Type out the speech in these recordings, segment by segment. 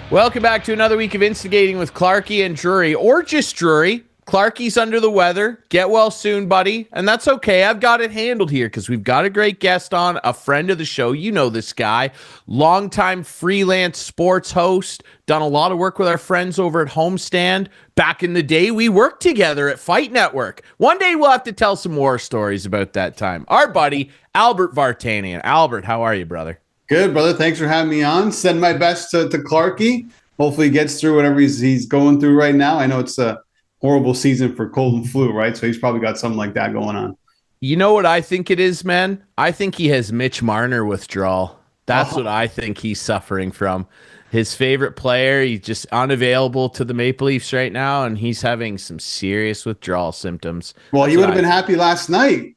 Welcome back to another week of Instigating with Clarky and Drury, or just Drury. Clarky's under the weather. Get well soon, buddy. And that's okay. I've got it handled here because we've got a great guest on, a friend of the show. You know this guy, longtime freelance sports host, done a lot of work with our friends over at Homestand. Back in the day, we worked together at Fight Network. One day we'll have to tell some war stories about that time. Our buddy, Albert Vartanian. Albert, how are you, brother? Good, brother. Thanks for having me on. Send my best to Clarky. Hopefully he gets through whatever he's going through right now. I know it's a horrible season for cold and flu, right? So he's probably got something like that going on. You know what I think it is, man? I think he has Mitch Marner withdrawal. That's what I think he's suffering from. His favorite player, he's just unavailable to the Maple Leafs right now, and he's having some serious withdrawal symptoms. Well, he would have been happy last night.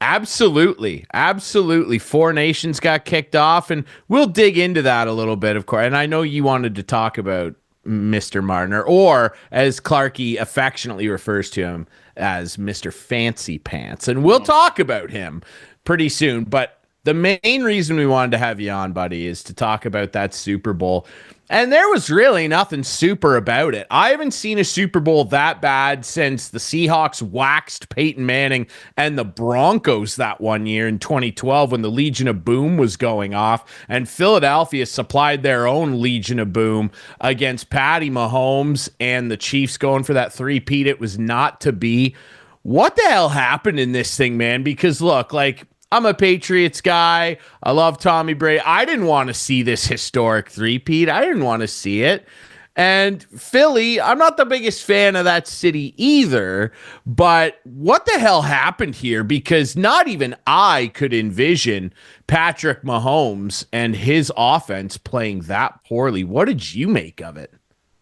Absolutely. Absolutely. Four Nations got kicked off, and we'll dig into that a little bit, of course. And I know you wanted to talk about Mr. Marner, or as Clarky affectionately refers to him as Mr. Fancy Pants. And we'll talk about him pretty soon. But the main reason we wanted to have you on, buddy, is to talk about that Super Bowl. And there was really nothing super about it. I haven't seen a Super Bowl that bad since the Seahawks waxed Peyton Manning and the Broncos that one year in 2012 when the Legion of Boom was going off, and Philadelphia supplied their own Legion of Boom against Patty Mahomes and the Chiefs going for that three-peat. It was not to be. What the hell happened in this thing, man? Because look, like, I'm a Patriots guy. I love Tommy Brady. I didn't want to see this historic three-peat. I didn't want to see it. And Philly, I'm not the biggest fan of that city either. But what the hell happened here? Because not even I could envision Patrick Mahomes and his offense playing that poorly. What did you make of it?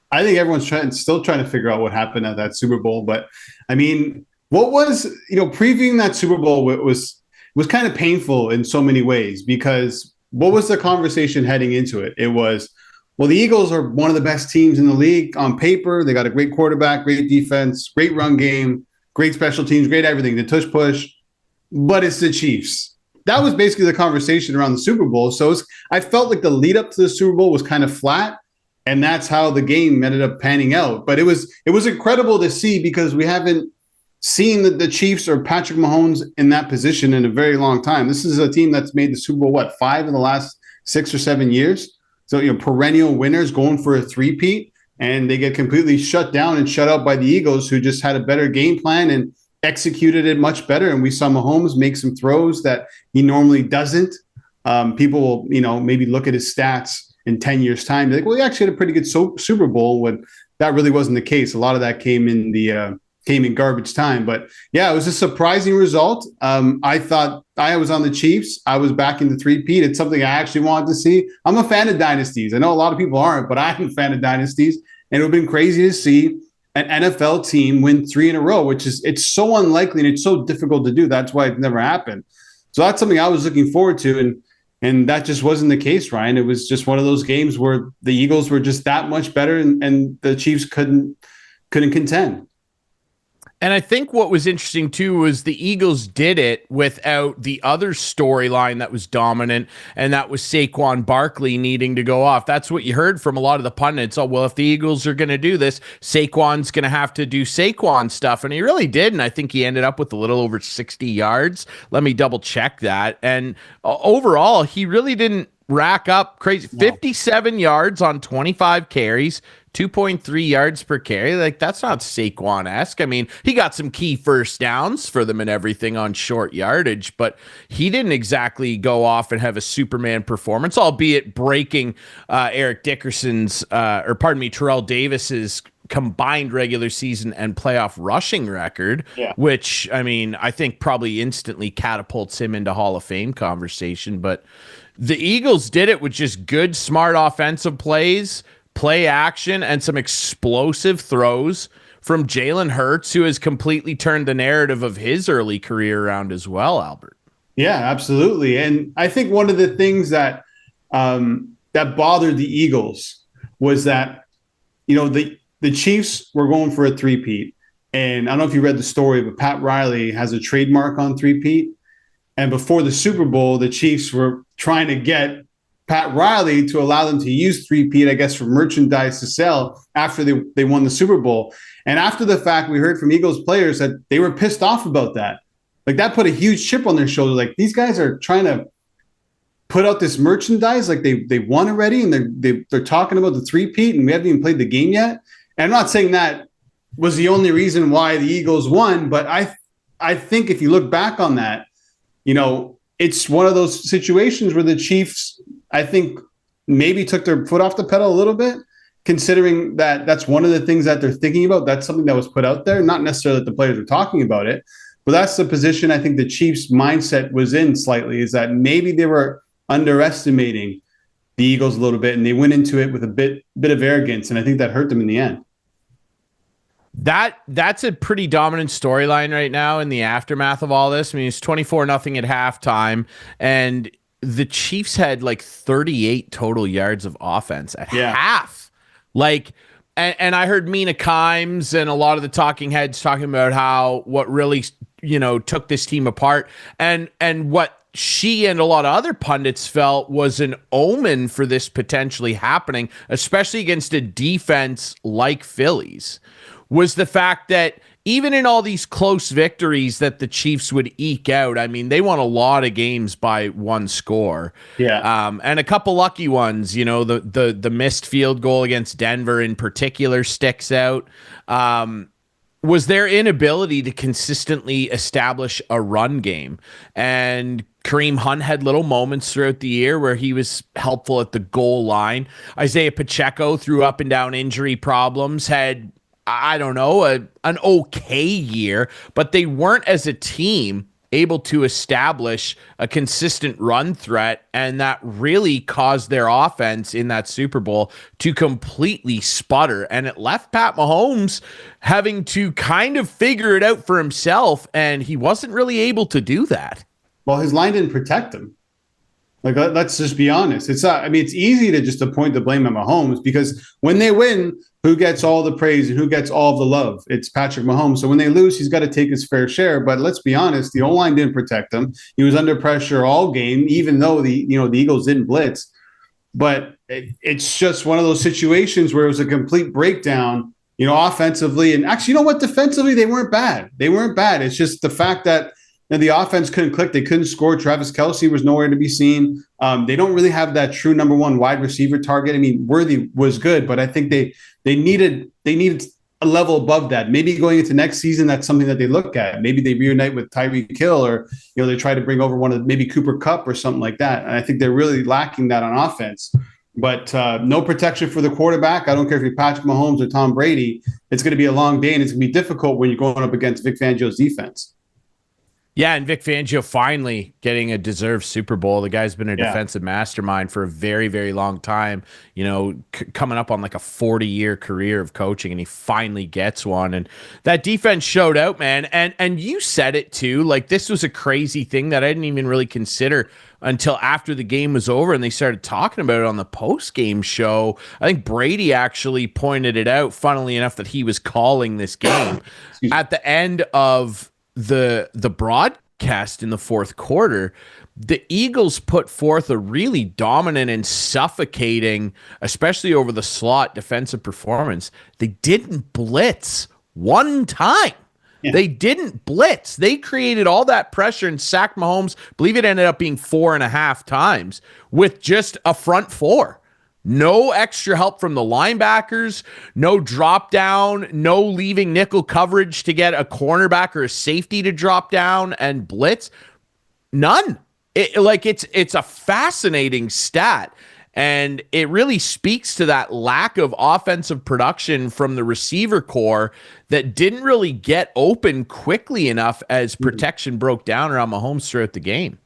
I think everyone's still trying to figure out what happened at that Super Bowl. But I mean, what was, previewing that Super Bowl was kind of painful in so many ways, because what was the conversation heading into it? It was, well, the Eagles are one of the best teams in the league on paper. They got a great quarterback, great defense, great run game, great special teams, great everything, the tush push, but it's the Chiefs. That was basically the conversation around the Super Bowl. So I felt like the lead up to the Super Bowl was kind of flat, and that's how the game ended up panning out. But it was incredible to see, because we haven't seen the Chiefs or Patrick Mahomes in that position in a very long time. This is a team that's made the Super Bowl, 5 in the last 6 or 7 years? So, perennial winners going for a three-peat, and they get completely shut down and shut out by the Eagles, who just had a better game plan and executed it much better. And we saw Mahomes make some throws that he normally doesn't. People will, maybe look at his stats in 10 years' time. They're like, well, he actually had a pretty good Super Bowl, when that really wasn't the case. A lot of that came in garbage time. But yeah, it was a surprising result. I thought I was on the Chiefs. I was backing the three-peat. It's something I actually wanted to see. I'm a fan of dynasties. I know a lot of people aren't, but I'm a fan of dynasties. And it would have been crazy to see an NFL team win 3 in a row, it's so unlikely and it's so difficult to do. That's why it never happened. So that's something I was looking forward to. And that just wasn't the case, Ryan. It was just one of those games where the Eagles were just that much better, and the Chiefs couldn't contend. And I think what was interesting, too, was the Eagles did it without the other storyline that was dominant, and that was Saquon Barkley needing to go off. That's what you heard from a lot of the pundits. Oh, well, if the Eagles are going to do this, Saquon's going to have to do Saquon stuff. And he really did, and I think he ended up with a little over 60 yards. Let me double-check that. And overall, he really didn't rack up crazy. 57 yards on 25 carries. 2.3 yards per carry. Like, that's not Saquon-esque. I mean, he got some key first downs for them and everything on short yardage, but he didn't exactly go off and have a Superman performance, albeit breaking Eric Dickerson's, Terrell Davis's combined regular season and playoff rushing record, which, I mean, I think probably instantly catapults him into Hall of Fame conversation. But the Eagles did it with just good, smart offensive plays, play action, and some explosive throws from Jalen Hurts, who has completely turned the narrative of his early career around as well, Albert. Yeah, absolutely. And I think one of the things that that bothered the Eagles was that, the Chiefs were going for a three-peat. And I don't know if you read the story, but Pat Riley has a trademark on three-peat. And before the Super Bowl, the Chiefs were trying to get Pat Riley to allow them to use three-peat, I guess, for merchandise to sell after they won the Super Bowl. And after the fact, we heard from Eagles players that they were pissed off about that. Like, that put a huge chip on their shoulder. Like, these guys are trying to put out this merchandise like they won already, and they're talking about the three-peat, and we haven't even played the game yet. And I'm not saying that was the only reason why the Eagles won, but I think if you look back on that, it's one of those situations where the Chiefs, I think, maybe took their foot off the pedal a little bit, considering that that's one of the things that they're thinking about. That's something that was put out there, not necessarily that the players were talking about it, but that's the position I think the Chiefs' mindset was in slightly, is that maybe they were underestimating the Eagles a little bit, and they went into it with a bit of arrogance, and I think that hurt them in the end. That's a pretty dominant storyline right now in the aftermath of all this. I mean, it's 24-0 at halftime, and the Chiefs had like 38 total yards of offense at half. Like, and I heard Mina Kimes and a lot of the talking heads talking about how what really, took this team apart, and what she and a lot of other pundits felt was an omen for this potentially happening, especially against a defense like Philly's, was the fact that even in all these close victories that the Chiefs would eke out, I mean, they won a lot of games by one score. Yeah. And a couple lucky ones, the missed field goal against Denver in particular sticks out. Was their inability to consistently establish a run game. And Kareem Hunt had little moments throughout the year where he was helpful at the goal line. Isaiah Pacheco, through up and down injury problems, had, I don't know, an okay year, but they weren't as a team able to establish a consistent run threat, and that really caused their offense in that Super Bowl to completely sputter, and it left Pat Mahomes having to kind of figure it out for himself, and he wasn't really able to do that. Well, his line didn't protect him. Like, let's just be honest. It's easy to just point the blame at Mahomes, because when they win, who gets all the praise and who gets all of the love? It's Patrick Mahomes. So when they lose, he's got to take his fair share. But let's be honest, the O-line didn't protect him. He was under pressure all game, even though the Eagles didn't blitz. But it's just one of those situations where it was a complete breakdown, offensively. And actually, you know what? Defensively, they weren't bad. It's just the fact that the offense couldn't click. They couldn't score. Travis Kelce was nowhere to be seen. They don't really have that true number one wide receiver target. I mean, Worthy was good, but I think they needed a level above that. Maybe going into next season, that's something that they look at. Maybe they reunite with Tyreek Hill, or they try to bring over one of maybe Cooper Kupp or something like that. And I think they're really lacking that on offense. But no protection for the quarterback. I don't care if you're Patrick Mahomes or Tom Brady. It's going to be a long day, and it's going to be difficult when you're going up against Vic Fangio's defense. Yeah, and Vic Fangio finally getting a deserved Super Bowl. The guy's been a defensive mastermind for a very, very long time, coming up on like a 40-year career of coaching, and he finally gets one. And that defense showed out, man. And you said it too, like, this was a crazy thing that I didn't even really consider until after the game was over and they started talking about it on the post-game show. I think Brady actually pointed it out, funnily enough, that he was calling this game. At the end of the broadcast in the fourth quarter, the Eagles put forth a really dominant and suffocating, especially over the slot, defensive performance. They didn't blitz one time. Yeah. They didn't blitz. They created all that pressure and sacked Mahomes. I believe it ended up being 4.5 times with just a front four. No extra help from the linebackers, no drop down, no leaving nickel coverage to get a cornerback or a safety to drop down and blitz. None. It's a fascinating stat, and it really speaks to that lack of offensive production from the receiver core that didn't really get open quickly enough as protection broke down around Mahomes throughout the game.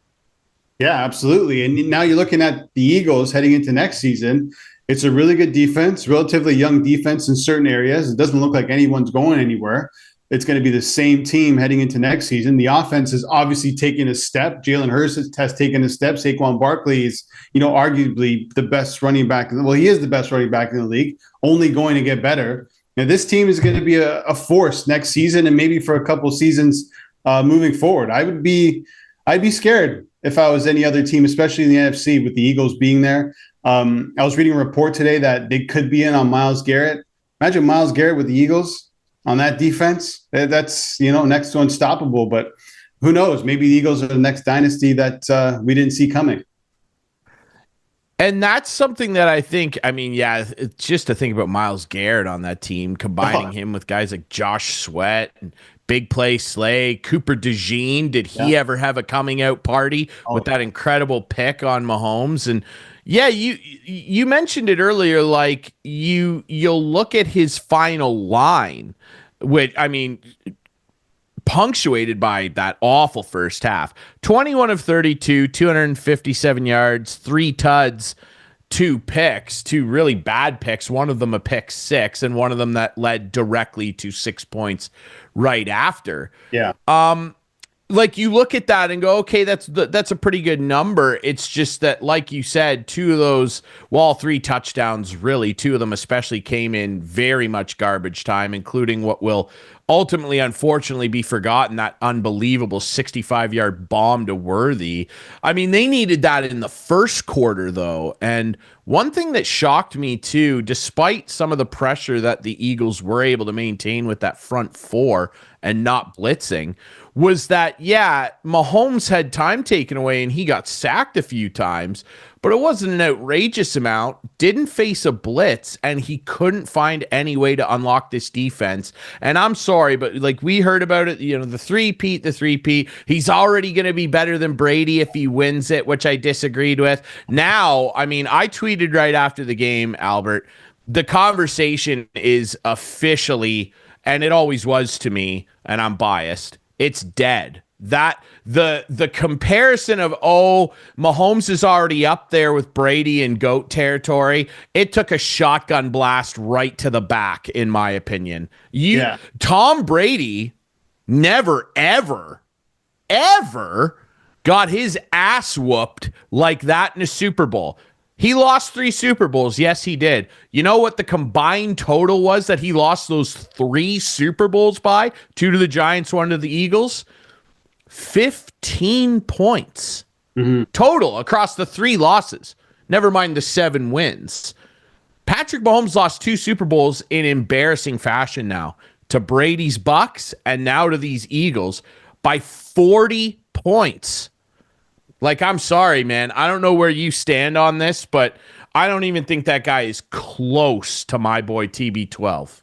Yeah, absolutely. And now you're looking at the Eagles heading into next season. It's a really good defense, relatively young defense in certain areas. It doesn't look like anyone's going anywhere. It's going to be the same team heading into next season. The offense has obviously taken a step. Jalen Hurts has taken a step. Saquon Barkley is, arguably the best running back. Well, he is the best running back in the league, only going to get better. Now, this team is going to be a force next season and maybe for a couple seasons moving forward. I'd be scared if I was any other team, especially in the NFC with the Eagles being there. I was reading a report today that they could be in on Myles Garrett. Imagine Myles Garrett with the Eagles on that defense. That's, next to unstoppable. But who knows? Maybe the Eagles are the next dynasty that we didn't see coming. And that's something that I think, it's just to think about Myles Garrett on that team, combining him with guys like Josh Sweat and Big Play Slay, Cooper DeJean. Did he ever have a coming out party with that incredible pick on Mahomes? And yeah, you mentioned it earlier, like you'll look at his final line, which, punctuated by that awful first half. 21 of 32, 257 yards, 3 tuds, 2 picks, 2 really bad picks, one of them a pick 6, and one of them that led directly to 6 points right after. Yeah. Like you look at that and go, okay, that's a pretty good number. It's just that, like you said, 2 of those, well, 3 touchdowns, really, 2 of them especially came in very much garbage time, including what will ultimately, unfortunately, be forgotten, that unbelievable 65-yard bomb to Worthy. They needed that in the first quarter, though. And one thing that shocked me, too, despite some of the pressure that the Eagles were able to maintain with that front 4 and not blitzing, was that, Mahomes had time taken away and he got sacked a few times, but it wasn't an outrageous amount, didn't face a blitz, and he couldn't find any way to unlock this defense. And I'm sorry, but like we heard about it, the three-peat, he's already going to be better than Brady if he wins it, which I disagreed with. Now, I tweeted right after the game, Albert, the conversation is officially, and it always was to me, and I'm biased, it's dead. That the comparison of, Mahomes is already up there with Brady in GOAT territory, it took a shotgun blast right to the back, in my opinion. Tom Brady never, ever, ever got his ass whooped like that in a Super Bowl. He lost 3 Super Bowls. Yes, he did. You know what the combined total was that he lost those 3 Super Bowls by? 2 to the Giants, 1 to the Eagles. 15 points total across the 3 losses. Never mind the 7 wins. Patrick Mahomes lost 2 Super Bowls in embarrassing fashion now, to Brady's Bucks and now to these Eagles, by 40 points. Like, I'm sorry, man. I don't know where you stand on this, but I don't even think that guy is close to my boy TB12.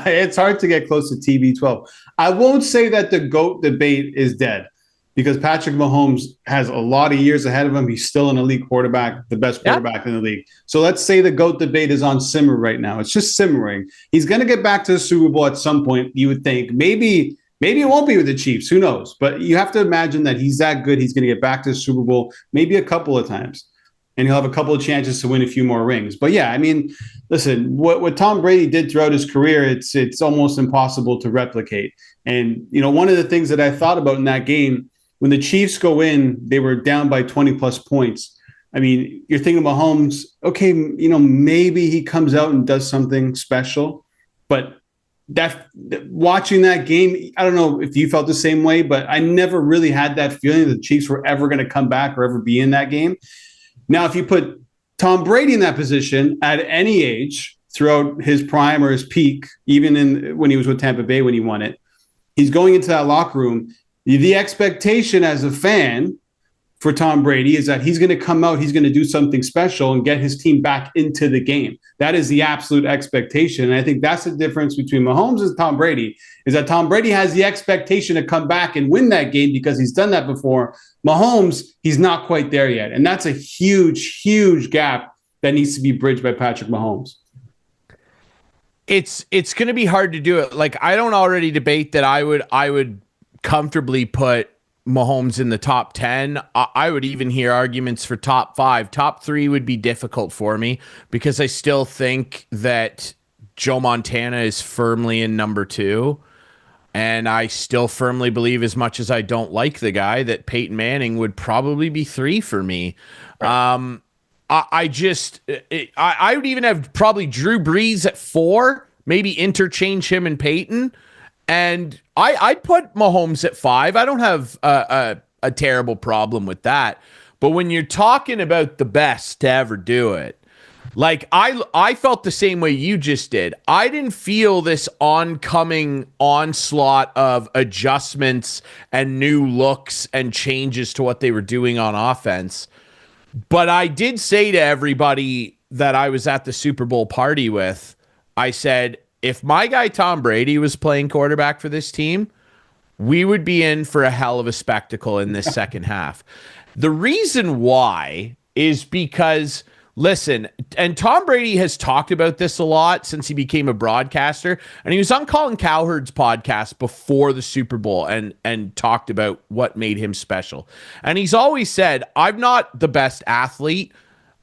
It's hard to get close to TB12. I won't say that the GOAT debate is dead, because Patrick Mahomes has a lot of years ahead of him. He's still an elite quarterback, the best quarterback in the league. So let's say the GOAT debate is on simmer right now. It's just simmering. He's going to get back to the Super Bowl at some point, you would think. Maybe it won't be with the Chiefs. Who knows? But you have to imagine that he's that good. He's going to get back to the Super Bowl maybe a couple of times, and he'll have a couple of chances to win a few more rings. But yeah, listen, what Tom Brady did throughout his career, it's almost impossible to replicate. And, one of the things that I thought about in that game, when the Chiefs go in, they were down by 20 plus points. You're thinking Mahomes, okay, maybe he comes out and does something special, but watching that game, I don't know if you felt the same way, but I never really had that feeling that the Chiefs were ever going to come back or ever be in that game. Now, if you put Tom Brady in that position at any age throughout his prime or his peak, even when he was with Tampa Bay when he won it, he's going into that locker room. The expectation as a fan for Tom Brady is that he's going to come out, he's going to do something special and get his team back into the game. That is the absolute expectation. And I think that's the difference between Mahomes and Tom Brady, is that Tom Brady has the expectation to come back and win that game because he's done that before. Mahomes, he's not quite there yet. And that's a huge, huge gap that needs to be bridged by Patrick Mahomes. It's going to be hard to do it. Like, I don't already debate that I would comfortably put Mahomes in the top 10. I would even hear arguments for top 5. Top 3 would be difficult for me because I still think that Joe Montana is firmly in number 2. And I still firmly believe, as much as I don't like the guy, that Peyton Manning would probably be 3 for me. Right. I would even have probably Drew Brees at 4, maybe interchange him and Peyton. And I'd put Mahomes at 5. I don't have a a terrible problem with that. But when you're talking about the best to ever do it, like I felt the same way you just did. I didn't feel this oncoming onslaught of adjustments and new looks and changes to what they were doing on offense. But I did say to everybody that I was at the Super Bowl party with, I said, if my guy Tom Brady was playing quarterback for this team, we would be in for a hell of a spectacle in this second half. The reason why is because, listen, and Tom Brady has talked about this a lot since he became a broadcaster, and he was on Colin Cowherd's podcast before the Super Bowl and talked about what made him special. And he's always said, I'm not the best athlete.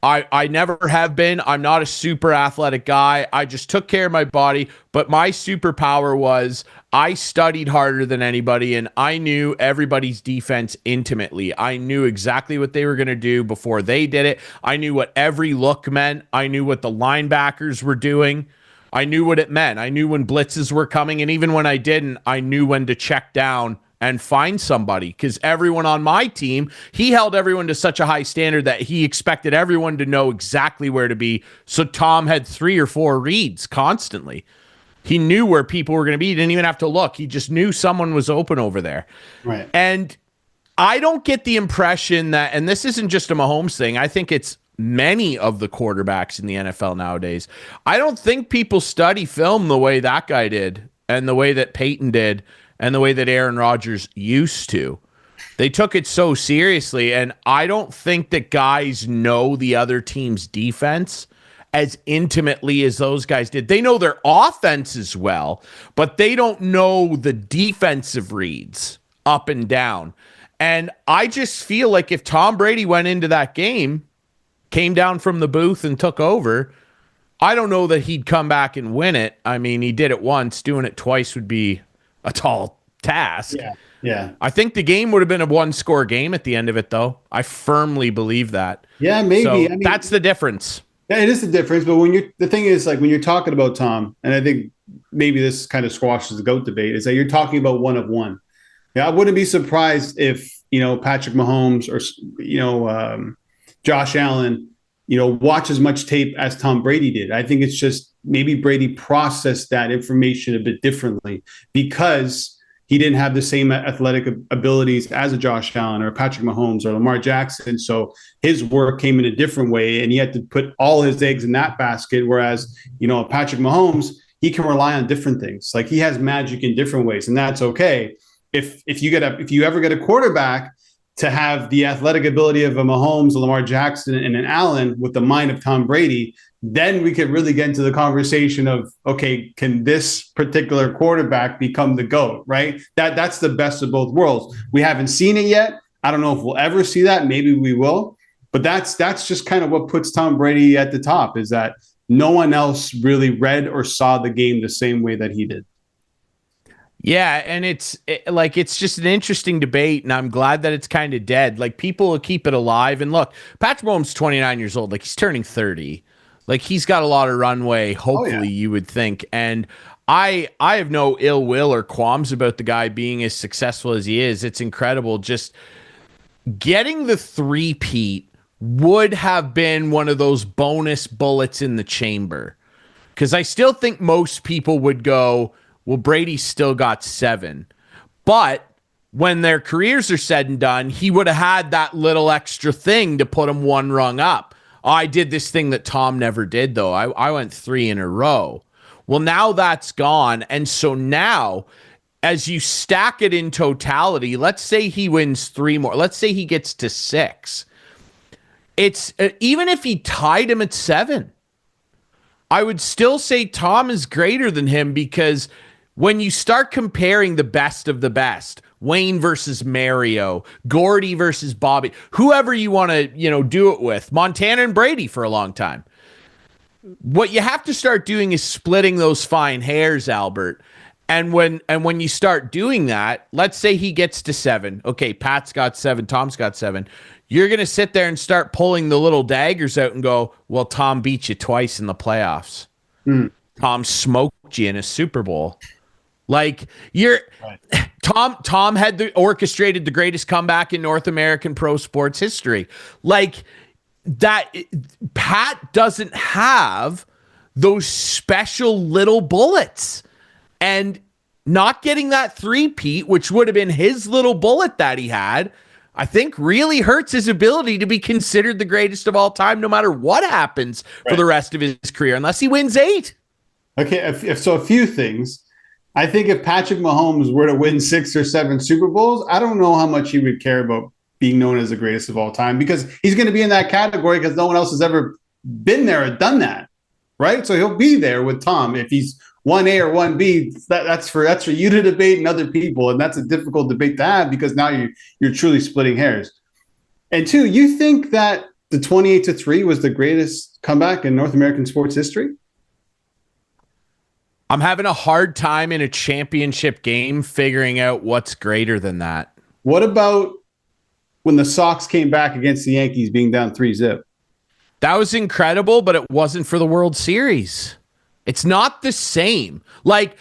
I never have been. I'm not a super athletic guy. I just took care of my body. But my superpower was I studied harder than anybody, and I knew everybody's defense intimately. I knew exactly what they were going to do before they did it. I knew what every look meant. I knew what the linebackers were doing. I knew what it meant. I knew when blitzes were coming, and even when I didn't, I knew when to check down and find somebody, because everyone on my team, he held everyone to such a high standard that he expected everyone to know exactly where to be. So Tom had 3 or 4 reads constantly. He knew where people were going to be. He didn't even have to look. He just knew someone was open over there. Right. And I don't get the impression that, and this isn't just a Mahomes thing, I think it's many of the quarterbacks in the NFL nowadays. I don't think people study film the way that guy did, and the way that Peyton did, and the way that Aaron Rodgers used to. They took it so seriously, and I don't think that guys know the other team's defense as intimately as those guys did. They know their offense as well, but they don't know the defensive reads up and down. And I just feel like if Tom Brady went into that game, came down from the booth and took over, I don't know that he'd come back and win it. I mean, he did it once. Doing it twice would be a tall task. Yeah. I think the game would have been a 1-score game at the end of it, though. I firmly believe that. Yeah, maybe. So I mean, that's the difference. Yeah, it is the difference. But the thing is, like, when you're talking about Tom, and I think maybe this kind of squashes the GOAT debate, is that you're talking about one of one. Yeah, I wouldn't be surprised if, Patrick Mahomes or, Josh Allen, watch as much tape as Tom Brady did. I think it's just maybe Brady processed that information a bit differently because he didn't have the same athletic abilities as a Josh Allen or Patrick Mahomes or Lamar Jackson. So his work came in a different way, and he had to put all his eggs in that basket. Whereas, Patrick Mahomes, he can rely on different things. Like, he has magic in different ways, and that's okay. If you ever get a quarterback to have the athletic ability of a Mahomes, a Lamar Jackson, and an Allen with the mind of Tom Brady, then we could really get into the conversation of, okay, can this particular quarterback become the GOAT, right? That's the best of both worlds. We haven't seen it yet. I don't know if we'll ever see that. Maybe we will. But that's just kind of what puts Tom Brady at the top, is that no one else really read or saw the game the same way that he did. Yeah, and it's just an interesting debate, and I'm glad that it's kind of dead. Like, people will keep it alive. And look, Patrick Mahomes, 29 years old. Like, he's turning 30. Like, he's got a lot of runway, hopefully, you would think. And I have no ill will or qualms about the guy being as successful as he is. It's incredible. Just getting the three-peat would have been one of those bonus bullets in the chamber. Because I still think most people would go, well, Brady still got 7. But when their careers are said and done, he would have had that little extra thing to put him one rung up. Oh, I did this thing that Tom never did, though. I went 3 in a row. Well, now that's gone. And so now, as you stack it in totality, let's say he wins 3 more. Let's say he gets to 6. It's even if he tied him at 7, I would still say Tom is greater than him, because when you start comparing the best of the best, Wayne versus Mario, Gordy versus Bobby, whoever you want to, do it with, Montana and Brady for a long time. What you have to start doing is splitting those fine hairs, Albert. And when you start doing that, let's say he gets to 7. Okay, Pat's got 7, Tom's got 7. You're going to sit there and start pulling the little daggers out and go, well, Tom beat you twice in the playoffs. Tom smoked you in a Super Bowl. Like you're Right. Tom had orchestrated the greatest comeback in North American pro sports history. Like that Pat doesn't have those special little bullets. And not getting that three-peat, which would have been his little bullet that he had, I think really hurts his ability to be considered the greatest of all time, no matter what happens for the rest of his career, unless he wins 8. Okay, so a few things. I think if Patrick Mahomes were to win 6 or 7 Super Bowls, I don't know how much he would care about being known as the greatest of all time, because he's going to be in that category because no one else has ever been there or done that, right? So he'll be there with Tom. If he's 1A or 1B, that's for you to debate and other people, and that's a difficult debate to have because now you're truly splitting hairs. And 2, you think that the 28-3 was the greatest comeback in North American sports history? I'm having a hard time in a championship game figuring out what's greater than that. What about when the Sox came back against the Yankees being down 3-0? That was incredible, but it wasn't for the World Series. It's not the same. Like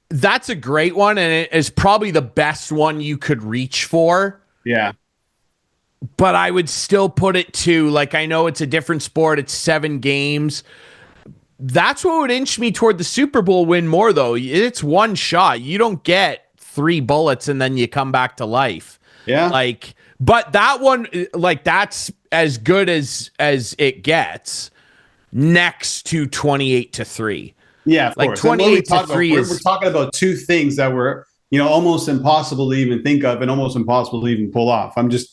that's a great one, and it is probably the best one you could reach for. Yeah. But I would still put it to, like, I know it's a different sport. It's 7 games. That's what would inch me toward the Super Bowl win more, though. It's one shot. You don't get 3 bullets and then you come back to life. Yeah. Like, but that one, like, that's as good as it gets next to 28-3. Yeah, of like course. 28-3 we're talking about 2 things that were, almost impossible to even think of and almost impossible to even pull off. I'm just,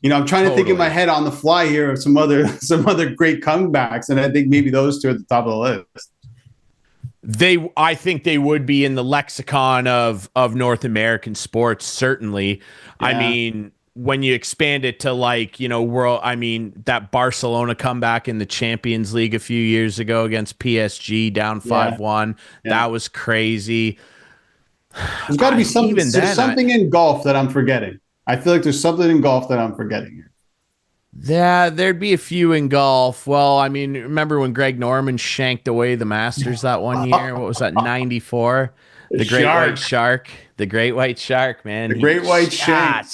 I'm trying to think in my head on the fly here of some other great comebacks, and I think maybe those 2 are at the top of the list. I think they would be in the lexicon of North American sports, certainly. Yeah. I mean, when you expand it to that Barcelona comeback in the Champions League a few years ago against PSG down 5-1, that was crazy. There's got to be something in golf that I'm forgetting. I feel like there's something in golf that I'm forgetting here. Yeah, there'd be a few in golf. Well, I mean, remember when Greg Norman shanked away the Masters that one year? What was that, 94? The Great White Shark. The Great White Shark, man. The Great White Shark.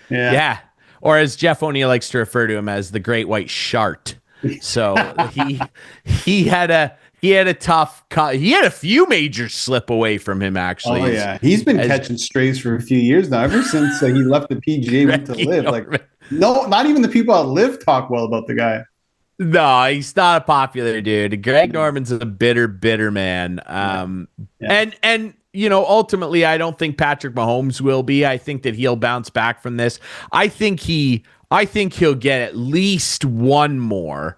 Yeah. Or as Jeff O'Neill likes to refer to him as, the Great White Shart. So he had a tough he had a few majors slip away from him, actually. Oh yeah, he's been catching strays for a few years now, ever since he left the PGA, went to Live. Like, no, not even the people at Live talk well about the guy. No, he's not a popular dude. Greg Norman's a bitter man. And ultimately, I don't think Patrick Mahomes will be. I think that he'll bounce back from this. I think he'll get at least one more.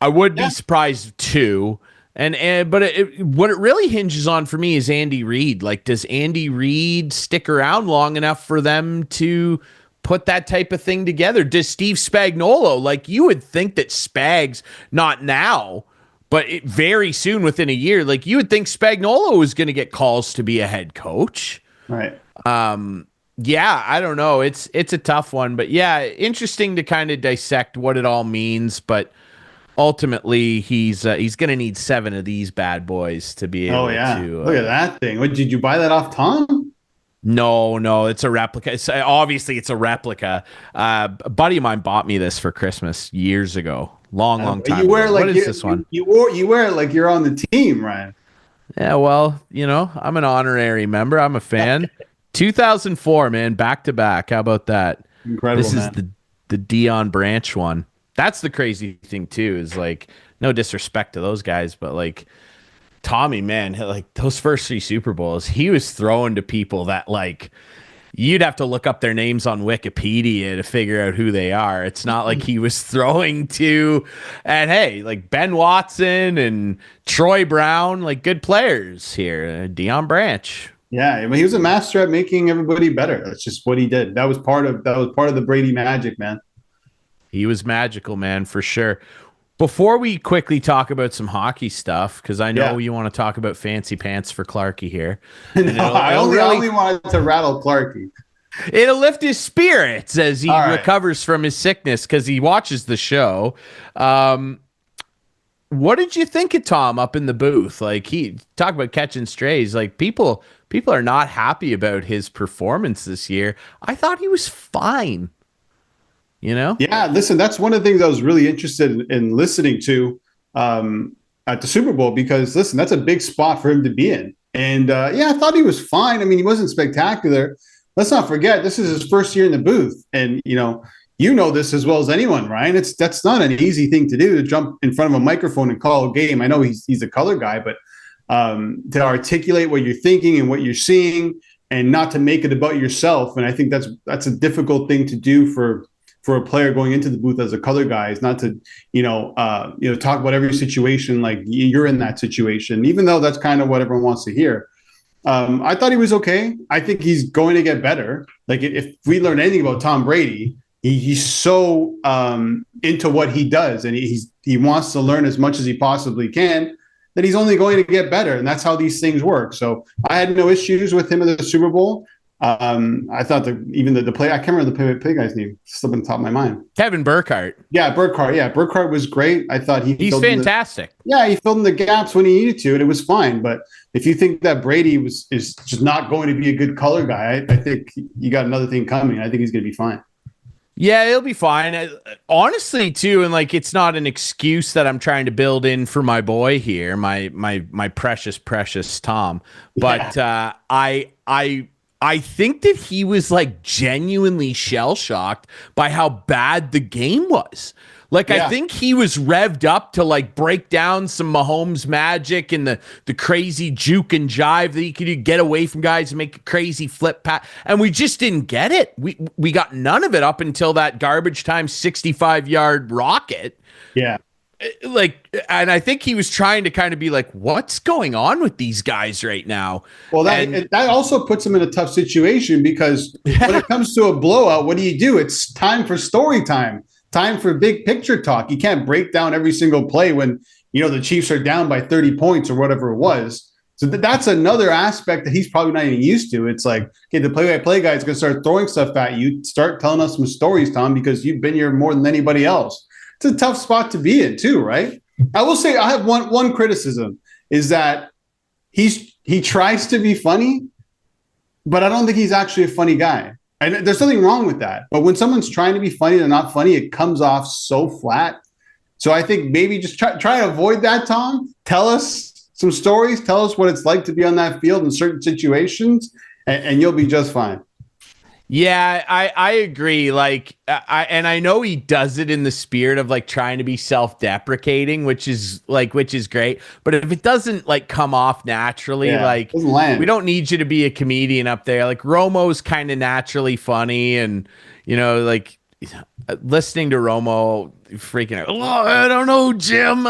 I would be surprised 2. But what it really hinges on for me is Andy Reid. Like, does Andy Reid stick around long enough for them to put that type of thing together? Does Steve Spagnuolo, like, you would think that Spags, not now, but very soon, within a year, like, you would think Spagnuolo was going to get calls to be a head coach. Right. Yeah, I don't know. It's a tough one, but yeah, interesting to kind of dissect what it all means. But ultimately, he's going to need 7 of these bad boys to be able to. Look at that thing. What, did you buy that off Tom? No, it's a replica. Obviously it's a replica. A buddy of mine bought me this for Christmas years ago. Long time ago. What is this one? You wear it like you're on the team, Ryan. Yeah, well, I'm an honorary member. I'm a fan. 2004, man, back to back. How about that? Incredible. This is the Dion Branch one. That's the crazy thing too, is like, no disrespect to those guys, but like, Tommy, man, like, those first 3 Super Bowls, he was throwing to people that, like, you'd have to look up their names on Wikipedia to figure out who they are. It's not like he was throwing to, and hey, like Ben Watson and Troy Brown, like, good players here. Dion Branch. Yeah, I mean, he was a master at making everybody better. That's just what he did. That was part of the Brady magic, man. He was magical, man, for sure. Before we quickly talk about some hockey stuff, because I know you want to talk about fancy pants for Clarkey here. I only wanted to rattle Clarkey. It'll lift his spirits as he recovers from his sickness, because he watches the show. What did you think of Tom up in the booth? Like, he talk about catching strays. Like, people are not happy about his performance this year. I thought he was fine. You know? Yeah, listen, that's one of the things I was really interested in listening to at the Super Bowl because, listen, that's a big spot for him to be in. And yeah, I thought he was fine. I mean, he wasn't spectacular. Let's not forget, this is his first year in the booth. And, you know this as well as anyone, Ryan. That's not an easy thing to do, to jump in front of a microphone and call a game. I know he's a color guy, but to articulate what you're thinking and what you're seeing and not to make it about yourself. And I think that's a difficult thing to do for a player going into the booth as a color guy, is not to, talk about every situation like you're in that situation, even though that's kind of what everyone wants to hear. I thought he was okay. I think he's going to get better. Like, if we learn anything about Tom Brady, he's so into what he does, and he wants to learn as much as he possibly can, that he's only going to get better. And that's how these things work. So I had no issues with him at the Super Bowl. I thought the play, I can't remember the play guy's name, slipping on top of my mind. Kevin Burkhardt. Yeah, Burkhardt. Yeah, Burkhardt was great. I thought he's fantastic. He filled in the gaps when he needed to, and it was fine. But if you think that Brady is just not going to be a good color guy, I think you got another thing coming. I think he's going to be fine. Yeah, he'll be fine. Honestly, too, and like, it's not an excuse that I'm trying to build in for my boy here, my precious Tom. But yeah. I think that he was like genuinely shell shocked by how bad the game was. Like, yeah. I think he was revved up to like break down some Mahomes magic and the crazy juke and jive that he could get away from guys and make a crazy flip pass. And we just didn't get it. We got none of it up until that garbage time 65-yard rocket. Yeah. And I think he was trying to kind of be like, what's going on with these guys right now? Well, that also puts him in a tough situation, because when it comes to a blowout, what do? It's time for story time for big picture talk. You can't break down every single play when, the Chiefs are down by 30 points or whatever it was. So that's another aspect that he's probably not even used to. It's like, okay, the play-by-play guy is going to start throwing stuff at you. Start telling us some stories, Tom, because you've been here more than anybody else. It's a tough spot to be in too, right? I will say I have one criticism, is that he tries to be funny, but I don't think he's actually a funny guy. And there's nothing wrong with that. But when someone's trying to be funny and they're not funny, it comes off so flat. So I think maybe just try to avoid that, Tom. Tell us some stories. Tell us what it's like to be on that field in certain situations, and you'll be just fine. Yeah, I agree. Like, I know he does it in the spirit of like trying to be self-deprecating, which is great. But if it doesn't like come off naturally, like, we don't need you to be a comedian up there. Like, Romo's kind of naturally funny, and like, listening to Romo freaking out. Oh, I don't know, Jim.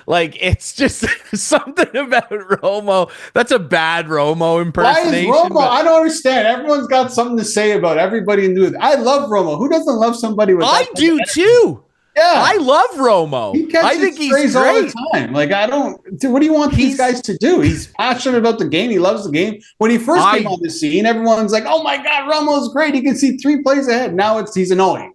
Like, it's just something about Romo. That's a bad Romo impersonation. Why is Romo? I don't understand. Everyone's got something to say about everybody in the booth. I love Romo. Who doesn't love somebody with that? I do too. Yeah, I love Romo. I think he's great all the time. Like, I don't. Dude, what do you want these guys to do? He's passionate about the game. He loves the game. When he first came on the scene, everyone's like, "Oh my God, Romo's great. He can see 3 plays ahead." Now he's annoying.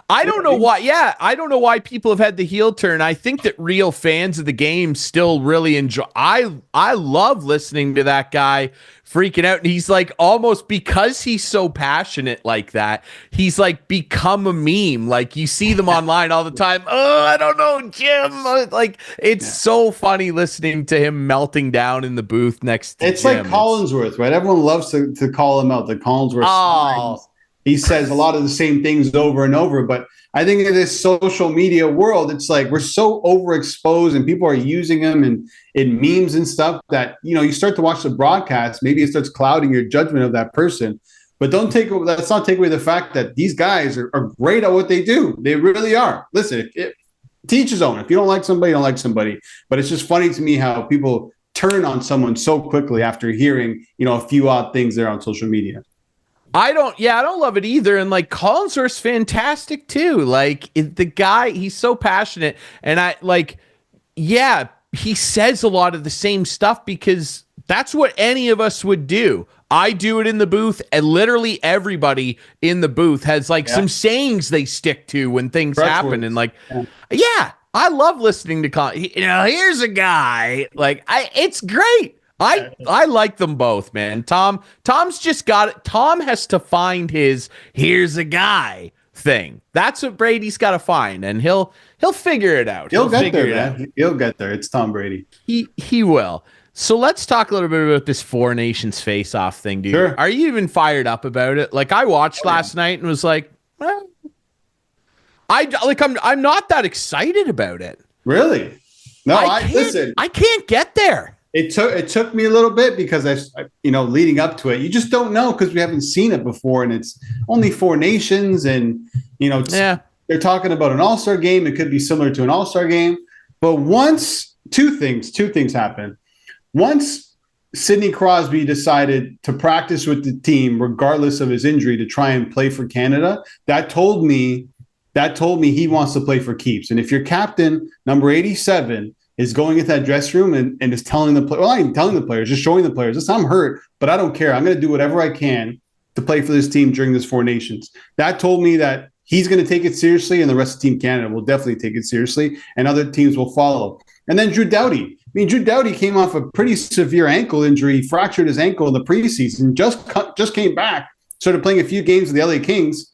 I don't know why. Yeah, I don't know why people have had the heel turn. I think that real fans of the game still really enjoy. I love listening to that guy freaking out. And he's like, almost because he's so passionate like that, he's like become a meme. Like, you see them online all the time. Oh, I don't know, Jim. Like, it's so funny listening to him melting down in the booth next to It's Jim. like Collinsworth, right? Everyone loves to call him out. The Collinsworth signs. He says a lot of the same things over and over, but I think in this social media world, it's like we're so overexposed and people are using them in memes and stuff that, you start to watch the broadcast, maybe it starts clouding your judgment of that person. But let's not take away the fact that these guys are great at what they do. They really are. Listen, to each his own. If you don't like somebody, you don't like somebody. But it's just funny to me how people turn on someone so quickly after hearing, a few odd things there on social media. I don't love it either. And like, Collinsworth's fantastic too. Like, the guy, he's so passionate. And he says a lot of the same stuff because that's what any of us would do. I do it in the booth, and literally everybody in the booth has some sayings they stick to when things happen. And I love listening to here's a guy like it's great. I like them both, man. Tom's just got it. Tom has to find his here's a guy thing. That's what Brady's got to find, and he'll figure it out. He'll get there, man. He'll get there. It's Tom Brady. He will. So let's talk a little bit about this Four Nations face-off thing, dude. Sure. Are you even fired up about it? Like I watched last night and was like, well, I'm not that excited about it. Really? No, listen. I can't get there. It took me a little bit because leading up to it, you just don't know because we haven't seen it before, and it's only Four Nations, and they're talking about an All-Star game. It could be similar to an All-Star game, but two things happened. Once Sidney Crosby decided to practice with the team regardless of his injury to try and play for Canada, that told me he wants to play for keeps. And if your captain, number 87, is going into that dressing room and is telling the players, well, not even telling the players, just showing the players, listen, I'm hurt, but I don't care. I'm going to do whatever I can to play for this team during this Four Nations. That told me that he's going to take it seriously, and the rest of Team Canada will definitely take it seriously, and other teams will follow. And then Drew Doughty. Drew Doughty came off a pretty severe ankle injury. He fractured his ankle in the preseason, just came back, started playing a few games with the LA Kings,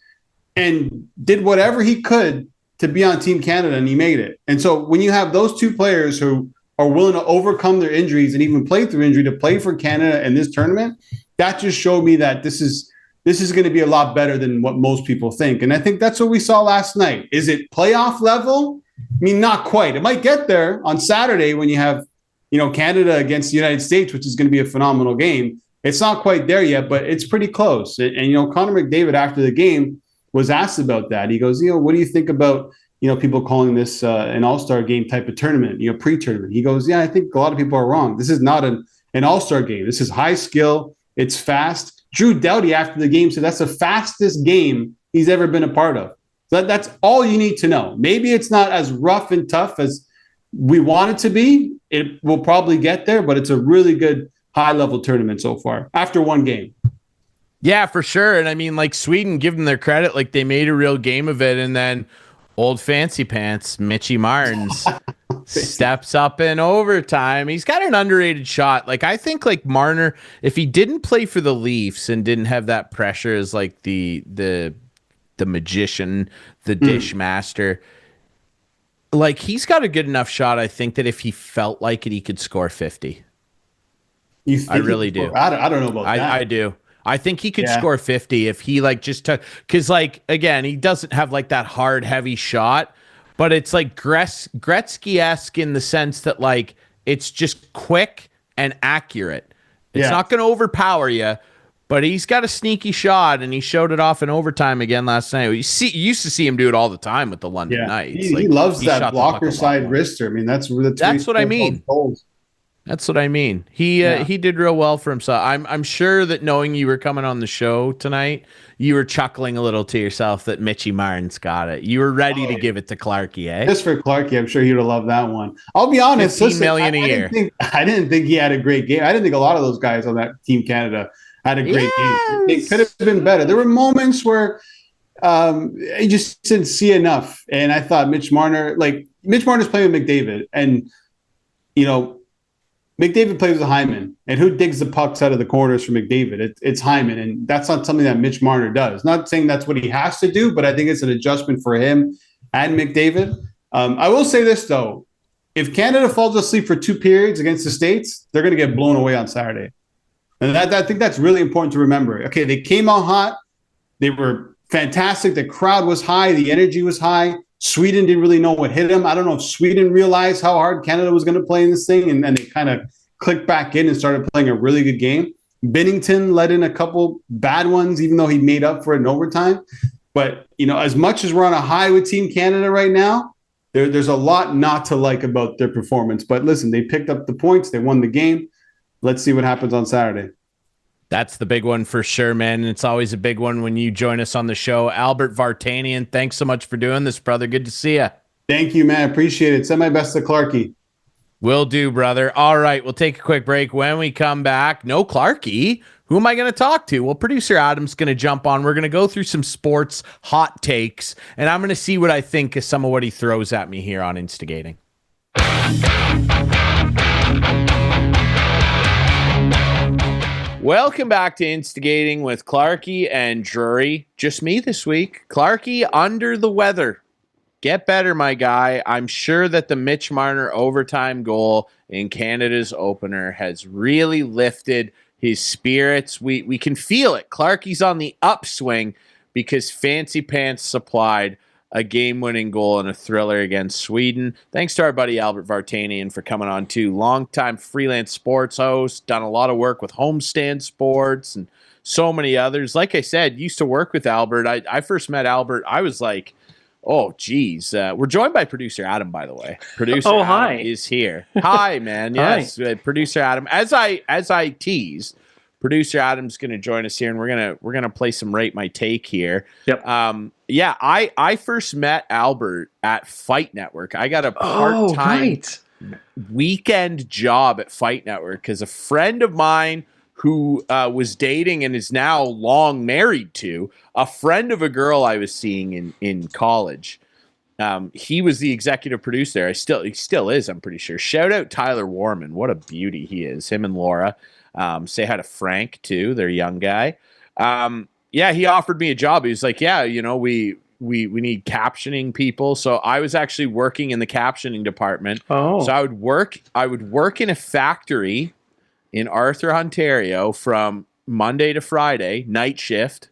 and did whatever he could to be on Team Canada, and he made it. And so when you have those two players who are willing to overcome their injuries and even play through injury to play for Canada in this tournament, that just showed me that this is going to be a lot better than what most people think. And I think that's what we saw last night. Is it playoff level? Not quite. It might get there on Saturday when you have, Canada against the United States, which is going to be a phenomenal game. It's not quite there yet, but it's pretty close. And Connor McDavid after the game was asked about that. He goes, what do you think about, people calling this an all-star game type of tournament, pre-tournament? He goes, yeah, I think a lot of people are wrong. This is not an all-star game. This is high skill. It's fast. Drew Doughty after the game said that's the fastest game he's ever been a part of. So that's all you need to know. Maybe it's not as rough and tough as we want it to be. It will probably get there, but it's a really good high-level tournament so far after one game. Yeah, for sure. And Sweden, give them their credit. They made a real game of it. And then old fancy pants, Mitchie Martins, steps up in overtime. He's got an underrated shot. I think Marner, if he didn't play for the Leafs and didn't have that pressure as the magician, the dish master, he's got a good enough shot, I think, that if he felt like it, he could score 50. I really do. I don't know about that. I do. I think he could score 50 if he just took, because again, he doesn't have that hard, heavy shot, but it's Gretzky-esque in the sense that it's just quick and accurate. It's not going to overpower you, but he's got a sneaky shot, and he showed it off in overtime again last night. You used to see him do it all the time with the London Knights. He loves that blocker side wrister. That's what I mean. That's what I mean. He did real well for himself. I'm sure that knowing you were coming on the show tonight, you were chuckling a little to yourself that Mitchie Martins got it. You were ready to give it to Clarkie, eh? Just for Clarkie, I'm sure he would have loved that one. I'll be honest. $15 million a year. I didn't think he had a great game. I didn't think a lot of those guys on that Team Canada had a great game. It could have been better. There were moments where I just didn't see enough. And I thought Mitch Marner's playing with McDavid. And, McDavid plays with Hyman, and who digs the pucks out of the corners for McDavid? It's Hyman, and that's not something that Mitch Marner does. Not saying that's what he has to do, but I think it's an adjustment for him and McDavid. I will say this, though. If Canada falls asleep for 2 periods against the States, they're going to get blown away on Saturday. And I think that's really important to remember. Okay, they came out hot. They were fantastic. The crowd was high. The energy was high. Sweden didn't really know what hit them. I don't know if Sweden realized how hard Canada was going to play in this thing, and then they kind of clicked back in and started playing a really good game. Binnington let in a couple bad ones, even though he made up for it in overtime. But, as much as we're on a high with Team Canada right now, there's a lot not to like about their performance. But listen, they picked up the points. They won the game. Let's see what happens on Saturday. That's the big one for sure, man. And it's always a big one when you join us on the show. Albert Vartanian, thanks so much for doing this, brother. Good to see you. Thank you, man. Appreciate it. Send my best to Clarkie. Will do, brother. All right, we'll take a quick break. When we come back, no Clarky. Who am I going to talk to? Well, producer Adam's going to jump on. We're going to go through some sports hot takes, and I'm going to see what I think of some of what he throws at me here on Instigating. Welcome back to Instigating with Clarky and Drury. Just me this week. Clarky under the weather. Get better, my guy. I'm sure that the Mitch Marner overtime goal in Canada's opener has really lifted his spirits. We can feel it. Clarky's on the upswing because Fancy Pants supplied a game-winning goal and a thriller against Sweden. Thanks to our buddy Albert Vartanian for coming on too. Longtime freelance sports host, done a lot of work with Homestand Sports and so many others. Like I said, used to work with Albert. I first met Albert. I was like, oh, geez. We're joined by producer Adam, by the way. Producer Adam hi. is here. Hi, man. Yes, producer Adam. As I teased, producer Adam's going to join us here, and we're gonna play some Rate My Take here. Yep. I first met Albert at Fight Network. I got a part-time weekend job at Fight Network because a friend of mine who was dating and is now long married to a friend of a girl I was seeing in college. He was the executive producer there. He still is, I'm pretty sure. Shout out Tyler Warman. What a beauty he is. Him and Laura. Say hi to Frank too, their young guy. He offered me a job. He was like, yeah, we need captioning people. So I was actually working in the captioning department. Oh. So I would work in a factory in Arthur, Ontario from Monday to Friday, night shift.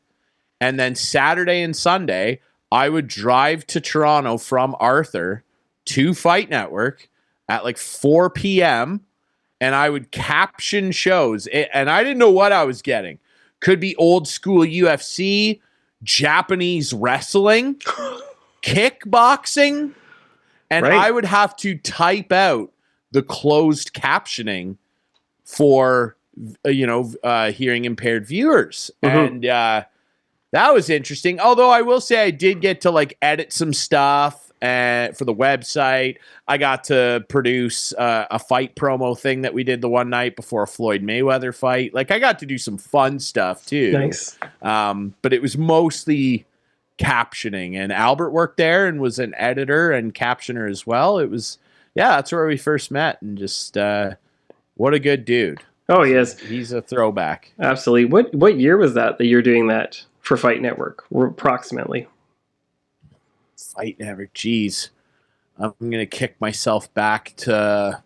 And then Saturday and Sunday, I would drive to Toronto from Arthur to Fight Network at like 4 p.m. and I would caption shows. And I didn't know what I was getting. Could be old school UFC, Japanese wrestling, kickboxing. And I would have to type out the closed captioning for hearing impaired viewers. And that was interesting. Although I will say I did get to like edit some stuff for the website. I got to produce a fight promo thing that we did the one night before a Floyd Mayweather fight. Like I got to do some fun stuff too. Nice. But it was mostly captioning, and Albert worked there and was an editor and captioner as well. It was, that's where we first met, and just what a good dude. Oh, yes. He's a throwback. Absolutely. What year was that you're doing that for Fight Network, approximately? Fight Network, geez. I'm going to kick myself back to,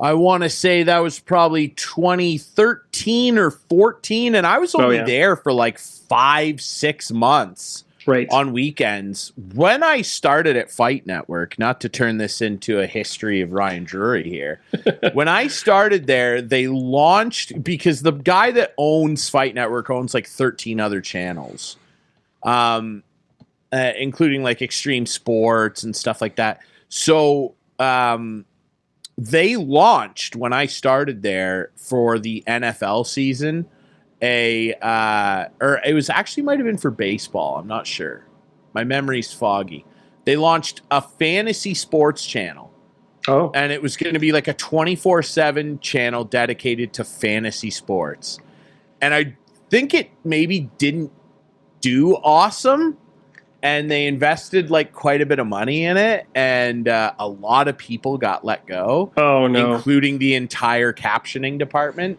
I want to say that was probably 2013 or 14, and I was only there for like 5-6 months. Right. On weekends. When I started at Fight Network, not to turn this into a history of Ryan Drury here, when I started there, they launched, because the guy that owns Fight Network owns like 13 other channels, including like Extreme Sports and stuff like that. So they launched, when I started there for the NFL season, or it was actually might have been for baseball. I'm not sure. My memory's foggy. They launched a fantasy sports channel. Oh. And it was going to be like a 24/7 channel dedicated to fantasy sports. And I think it maybe didn't do awesome. And they invested like quite a bit of money in it, and a lot of people got let go. Oh no! Including the entire captioning department.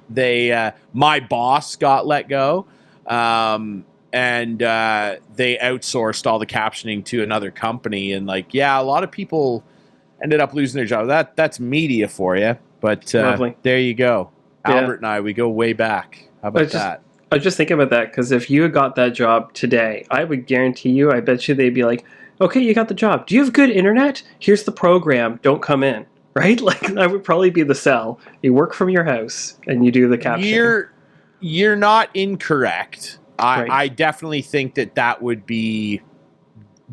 My boss got let go, and they outsourced all the captioning to another company. And like, a lot of people ended up losing their job. That's media for you. But there you go. Albert and I, we go way back. How about that? I was just thinking about that, because if you had got that job today, I would guarantee you, I bet you they'd be like, okay, you got the job. Do you have good internet? Here's the program. Don't come in. Right? Like, that would probably be the sell. You work from your house and you do the captioning. You're not incorrect. Right. I definitely think that would be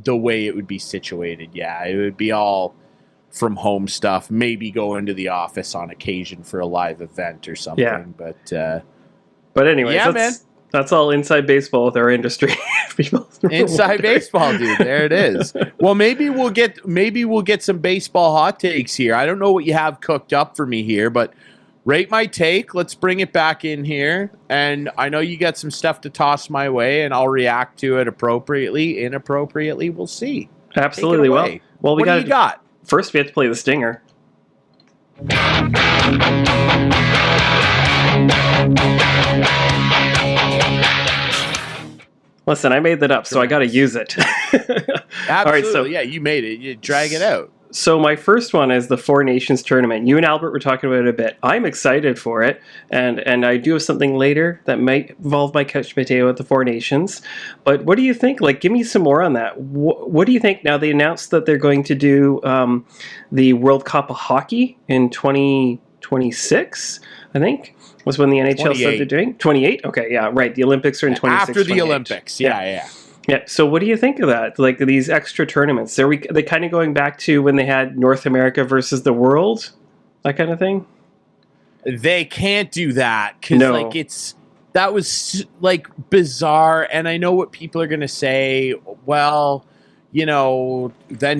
the way it would be situated. Yeah, it would be all from home stuff. Maybe go into the office on occasion for a live event or something. Yeah. But anyways, That's all inside baseball with our industry. Inside baseball, dude. There it is. Well, maybe we'll get some baseball hot takes here. I don't know what you have cooked up for me here, but rate my take. Let's bring it back in here. And I know you got some stuff to toss my way, and I'll react to it appropriately, inappropriately. We'll see. Absolutely. Well, what do you got? First, we have to play the stinger. Listen, I made that up, so I got to use it. Absolutely. All right, so yeah, you made it. You drag it out. So my first one is the Four Nations tournament. You and Albert were talking about it a bit. I'm excited for it, and I do have something later that might involve my couch potato at the Four Nations. But what do you think? Like, give me some more on that. What do you think? Now, they announced that they're going to do the World Cup of Hockey in 2026, I think, was when the NHL started doing. 28? Okay, yeah, right. The Olympics are in 26. After the Olympics, yeah. Yeah. So what do you think of that? Like these extra tournaments? Are they kind of going back to when they had North America versus the world? That kind of thing? They can't do that because that was like bizarre. And I know what people are going to say. Well, then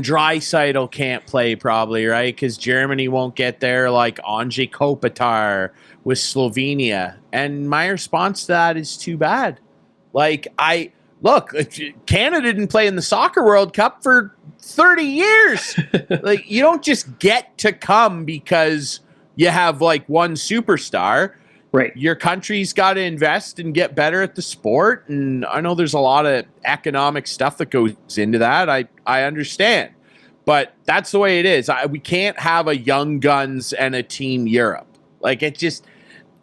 Draisaitl can't play probably, right? Because Germany won't get there like Anže Kopitar with Slovenia. And my response to that is too bad. Look, Canada didn't play in the Soccer World Cup for 30 years. Like, you don't just get to come because you have like one superstar. Right. Your country's got to invest and get better at the sport. And I know there's a lot of economic stuff that goes into that. I understand. But that's the way it is. We can't have a Young Guns and a Team Europe. Like, it just,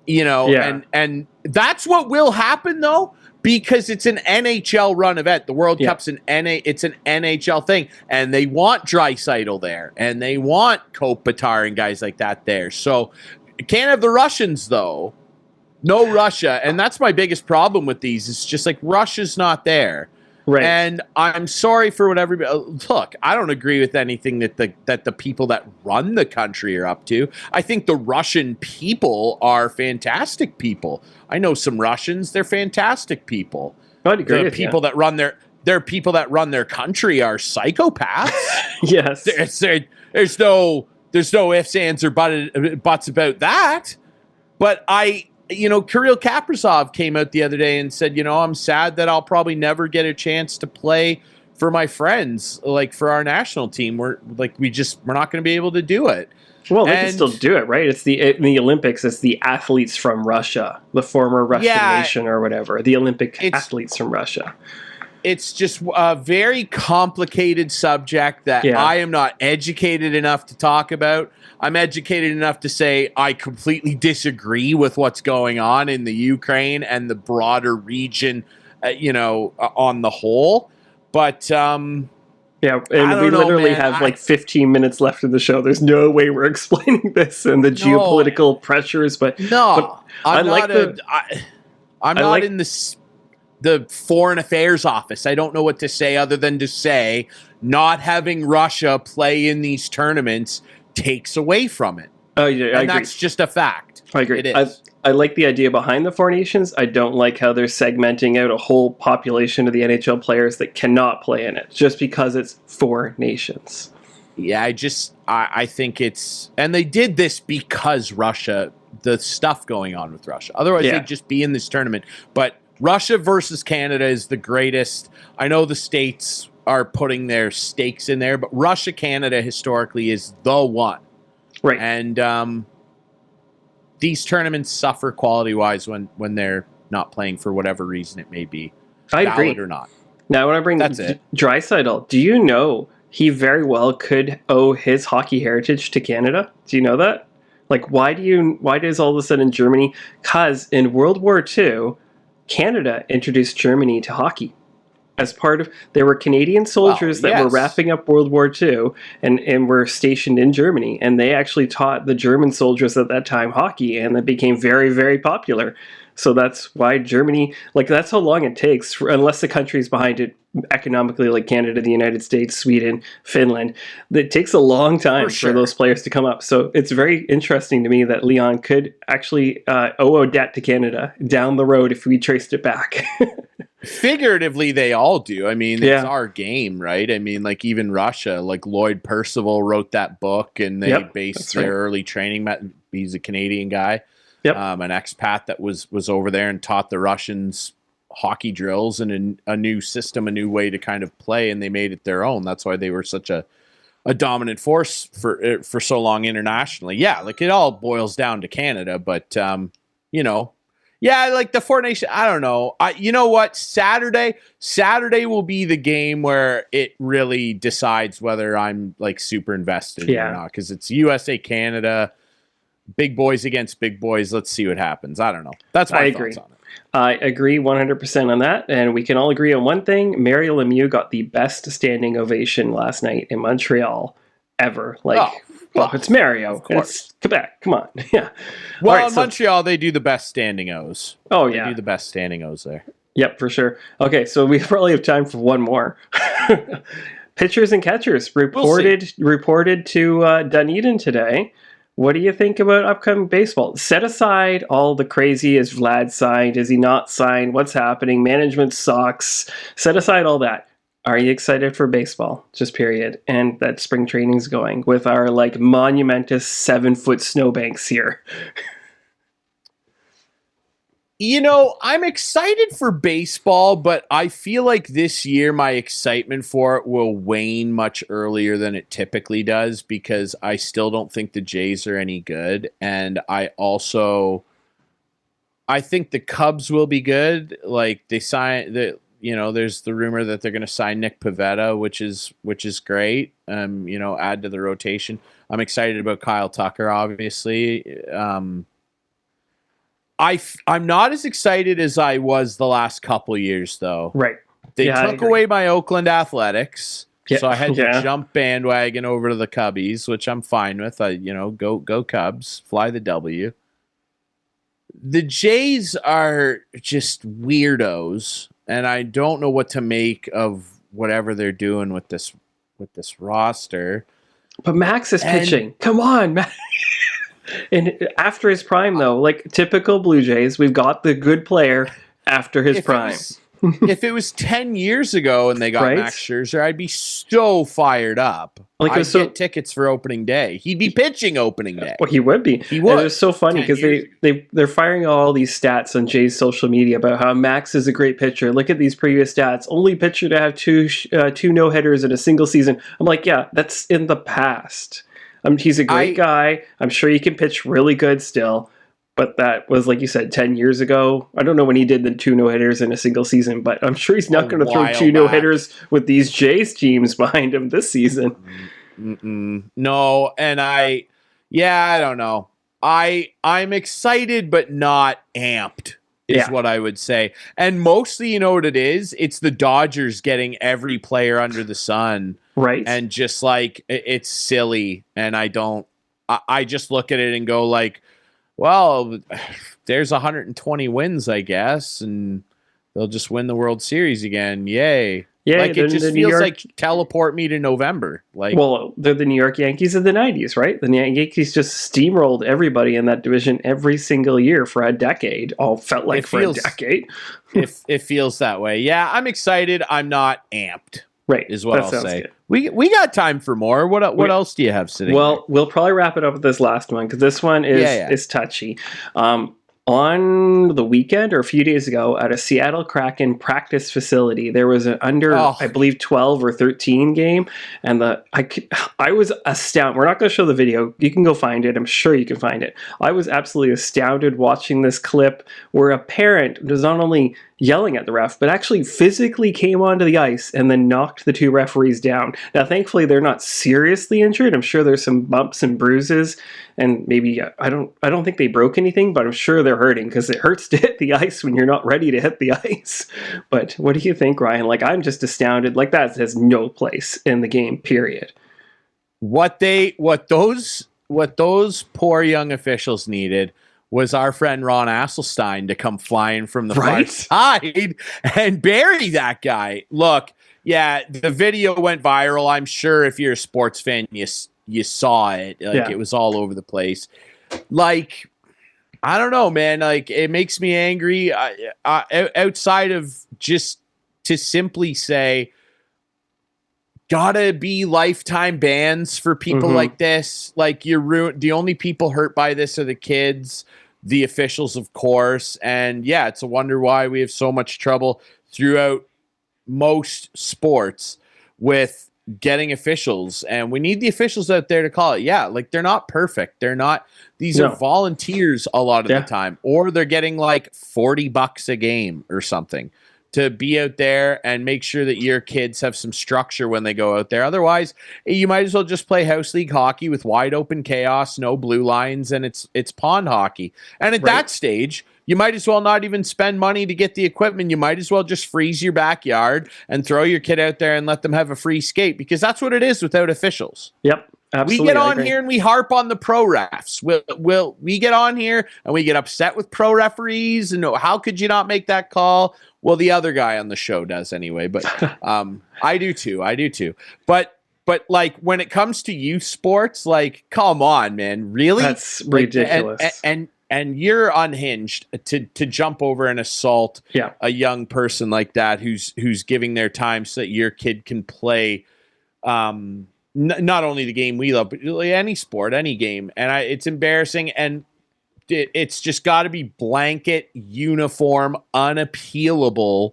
and that's what will happen, though. Because it's an NHL run event. The World Cup's it's an NHL thing. And they want Draisaitl there. And they want Kopitar and guys like that there. So can't have the Russians, though. No Russia. And that's my biggest problem with these. It's just like Russia's not there. Right. And I'm sorry for what everybody... Look, I don't agree with anything that the people that run the country are up to. I think the Russian people are fantastic people. I know some Russians; they're fantastic people. I'd agree the with people that run their people that run their country are psychopaths. Yes. There's no ifs, ands, or buts about that. But Kirill Kaprizov came out the other day and said, I'm sad that I'll probably never get a chance to play for my friends, like for our national team. We're not going to be able to do it. Well, they can still do it, right? In the Olympics, it's the athletes from Russia, the former Russian nation or whatever, the Olympic athletes from Russia. It's just a very complicated subject that I am not educated enough to talk about. I'm educated enough to say I completely disagree with what's going on in the Ukraine and the broader region, on the whole. But and we literally have like 15 minutes left of the show. There's no way we're explaining this and the geopolitical pressures. But I'm not in the Foreign Affairs Office. I don't know what to say other than to say not having Russia play in these tournaments takes away from it. Oh, yeah, I agree. That's just a fact. I agree. It is. I like the idea behind the Four Nations. I don't like how they're segmenting out a whole population of the NHL players that cannot play in it just because it's Four Nations. Yeah, I think it's... And they did this because Russia, the stuff going on with Russia. Otherwise, they'd just be in this tournament. But Russia versus Canada is the greatest. I know the States are putting their stakes in there, but Russia, Canada historically is the one. Right. And these tournaments suffer quality-wise when they're not playing for whatever reason it may be. I agree. Valid or not. Now, when I bring Draisaitl, do you know he very well could owe his hockey heritage to Canada? Do you know that? Like, why does all of a sudden Germany... Because in World War II, Canada introduced Germany to hockey. As part of, there were Canadian soldiers that were wrapping up World War II and were stationed in Germany, and they actually taught the German soldiers at that time hockey, and it became very, very popular. So that's why Germany, like that's how long it takes, unless the country's behind it economically, like Canada, the United States, Sweden, Finland. It takes a long time for those players to come up. So it's very interesting to me that Leon could actually owe a debt to Canada down the road if we traced it back. Figuratively, they all do. I mean, it's our game, right? I mean, like even Russia, like Lloyd Percival wrote that book, and they based their early training. He's a Canadian guy, an expat that was over there and taught the Russians hockey drills and a new system, a new way to kind of play, and they made it their own. That's why they were such a dominant force for so long internationally. Yeah, like it all boils down to Canada, but you know. Yeah, like the Four Nations, I don't know. You know what? Saturday will be the game where it really decides whether I'm like super invested or not. Because it's USA, Canada, big boys against big boys. Let's see what happens. I don't know. That's my thoughts on it. I agree 100% on that. And we can all agree on one thing. Mario Lemieux got the best standing ovation last night in Montreal ever. Well, it's Mario. It's Quebec. Come on. Yeah. Well, in Montreal, they do the best standing O's. Oh, yeah. They do the best standing O's there. Yep, for sure. Okay, so we probably have time for one more. Pitchers and catchers reported to Dunedin today. What do you think about upcoming baseball? Set aside all the crazy, is Vlad signed? Is he not signed? What's happening? Management sucks. Set aside all that. Are you excited for baseball? Just period. And that spring training's going with our like monumentous 7-foot snowbanks here. You know, I'm excited for baseball, but I feel like this year my excitement for it will wane much earlier than it typically does because I still don't think the Jays are any good. And I think the Cubs will be good. Like they there's the rumor that they're going to sign Nick Pivetta, which is great. Add to the rotation. I'm excited about Kyle Tucker, obviously. I'm not as excited as I was the last couple years, though. Right. They took away my Oakland Athletics, so I had to jump bandwagon over to the Cubbies, which I'm fine with. Go Cubs, fly the W. The Jays are just weirdos. And I don't know what to make of whatever they're doing with this roster. But Max is pitching. Come on, Max. And after his prime, though, like typical Blue Jays, we've got the good player after his prime. If it was 10 years ago and they got Max Scherzer, I'd be so fired up. Like I'd get tickets for opening day. He'd be pitching opening day. Well, he would be. He would. And it was so funny because they're firing all these stats on Jay's social media about how Max is a great pitcher. Look at these previous stats. Only pitcher to have two no-hitters in a single season. I'm like, yeah, that's in the past. He's a great guy. I'm sure he can pitch really good still. But that was, like you said, 10 years ago. I don't know when he did the 2 no-hitters in a single season, but I'm sure he's not going to throw 2 no-hitters with these Jays teams behind him this season. No, and I don't know. I'm excited, but not amped is what I would say. And mostly, you know what it is? It's the Dodgers getting every player under the sun. Right. And just like, it's silly. And I just look at it and go like, well, there's 120 wins, I guess, and they'll just win the World Series again. Yay. Yeah, like it just feels like teleport me to November. Well, they're the New York Yankees of the 90s, right? The Yankees just steamrolled everybody in that division every single year for a decade. All felt like a decade. It feels that way. Yeah, I'm excited. I'm not amped. Right. Is what I'll say. Good. We got time for more. What else do you have sitting there? We'll probably wrap it up with this last one because this one is touchy. On the weekend or a few days ago at a Seattle Kraken practice facility, there was an I believe 12 or 13 game, and I was astounded. We're not going to show the video. You can go find it. I'm sure you can find it. I was absolutely astounded watching this clip where a parent was not only yelling at the ref, but actually physically came onto the ice and then knocked the 2 referees down. Now, thankfully, they're not seriously injured. I'm sure there's some bumps and bruises, and maybe I don't think they broke anything, but I'm sure they're hurting because it hurts to hit the ice when you're not ready to hit the ice. But what do you think, Ryan? Like, I'm just astounded. Like, that has no place in the game, period. What those poor young officials needed was our friend Ron Asselstein to come flying from the far Right? side and bury that guy. Look, yeah, the video went viral. I'm sure if you're a sports fan, you saw it. Like, Yeah. it was all over the place. Like, I don't know, man. Like, it makes me angry. Outside of just to simply say, gotta be lifetime bans for people like this. Like, the only people hurt by this are the kids, the officials, of course. And yeah, it's a wonder why we have so much trouble throughout most sports with getting officials. And we need the officials out there to call it. Yeah, like, they're not perfect. These are volunteers a lot of the time, or they're getting like $40 a game or something to be out there and make sure that your kids have some structure when they go out there. Otherwise, you might as well just play house league hockey with wide open chaos, no blue lines, and it's pond hockey. And at that stage, you might as well not even spend money to get the equipment. You might as well just freeze your backyard and throw your kid out there and let them have a free skate, because that's what it is without officials. Yep. Absolutely, we get on here and we harp on the pro refs. We get on here and we get upset with pro referees and how could you not make that call? Well, the other guy on the show does anyway, but I do too. But like, when it comes to youth sports, like, come on, man, really? That's ridiculous. And you're unhinged to jump over and assault a young person like that who's giving their time so that your kid can play not only the game we love, but any sport, any game. And it's embarrassing, and it's just got to be blanket, uniform, unappealable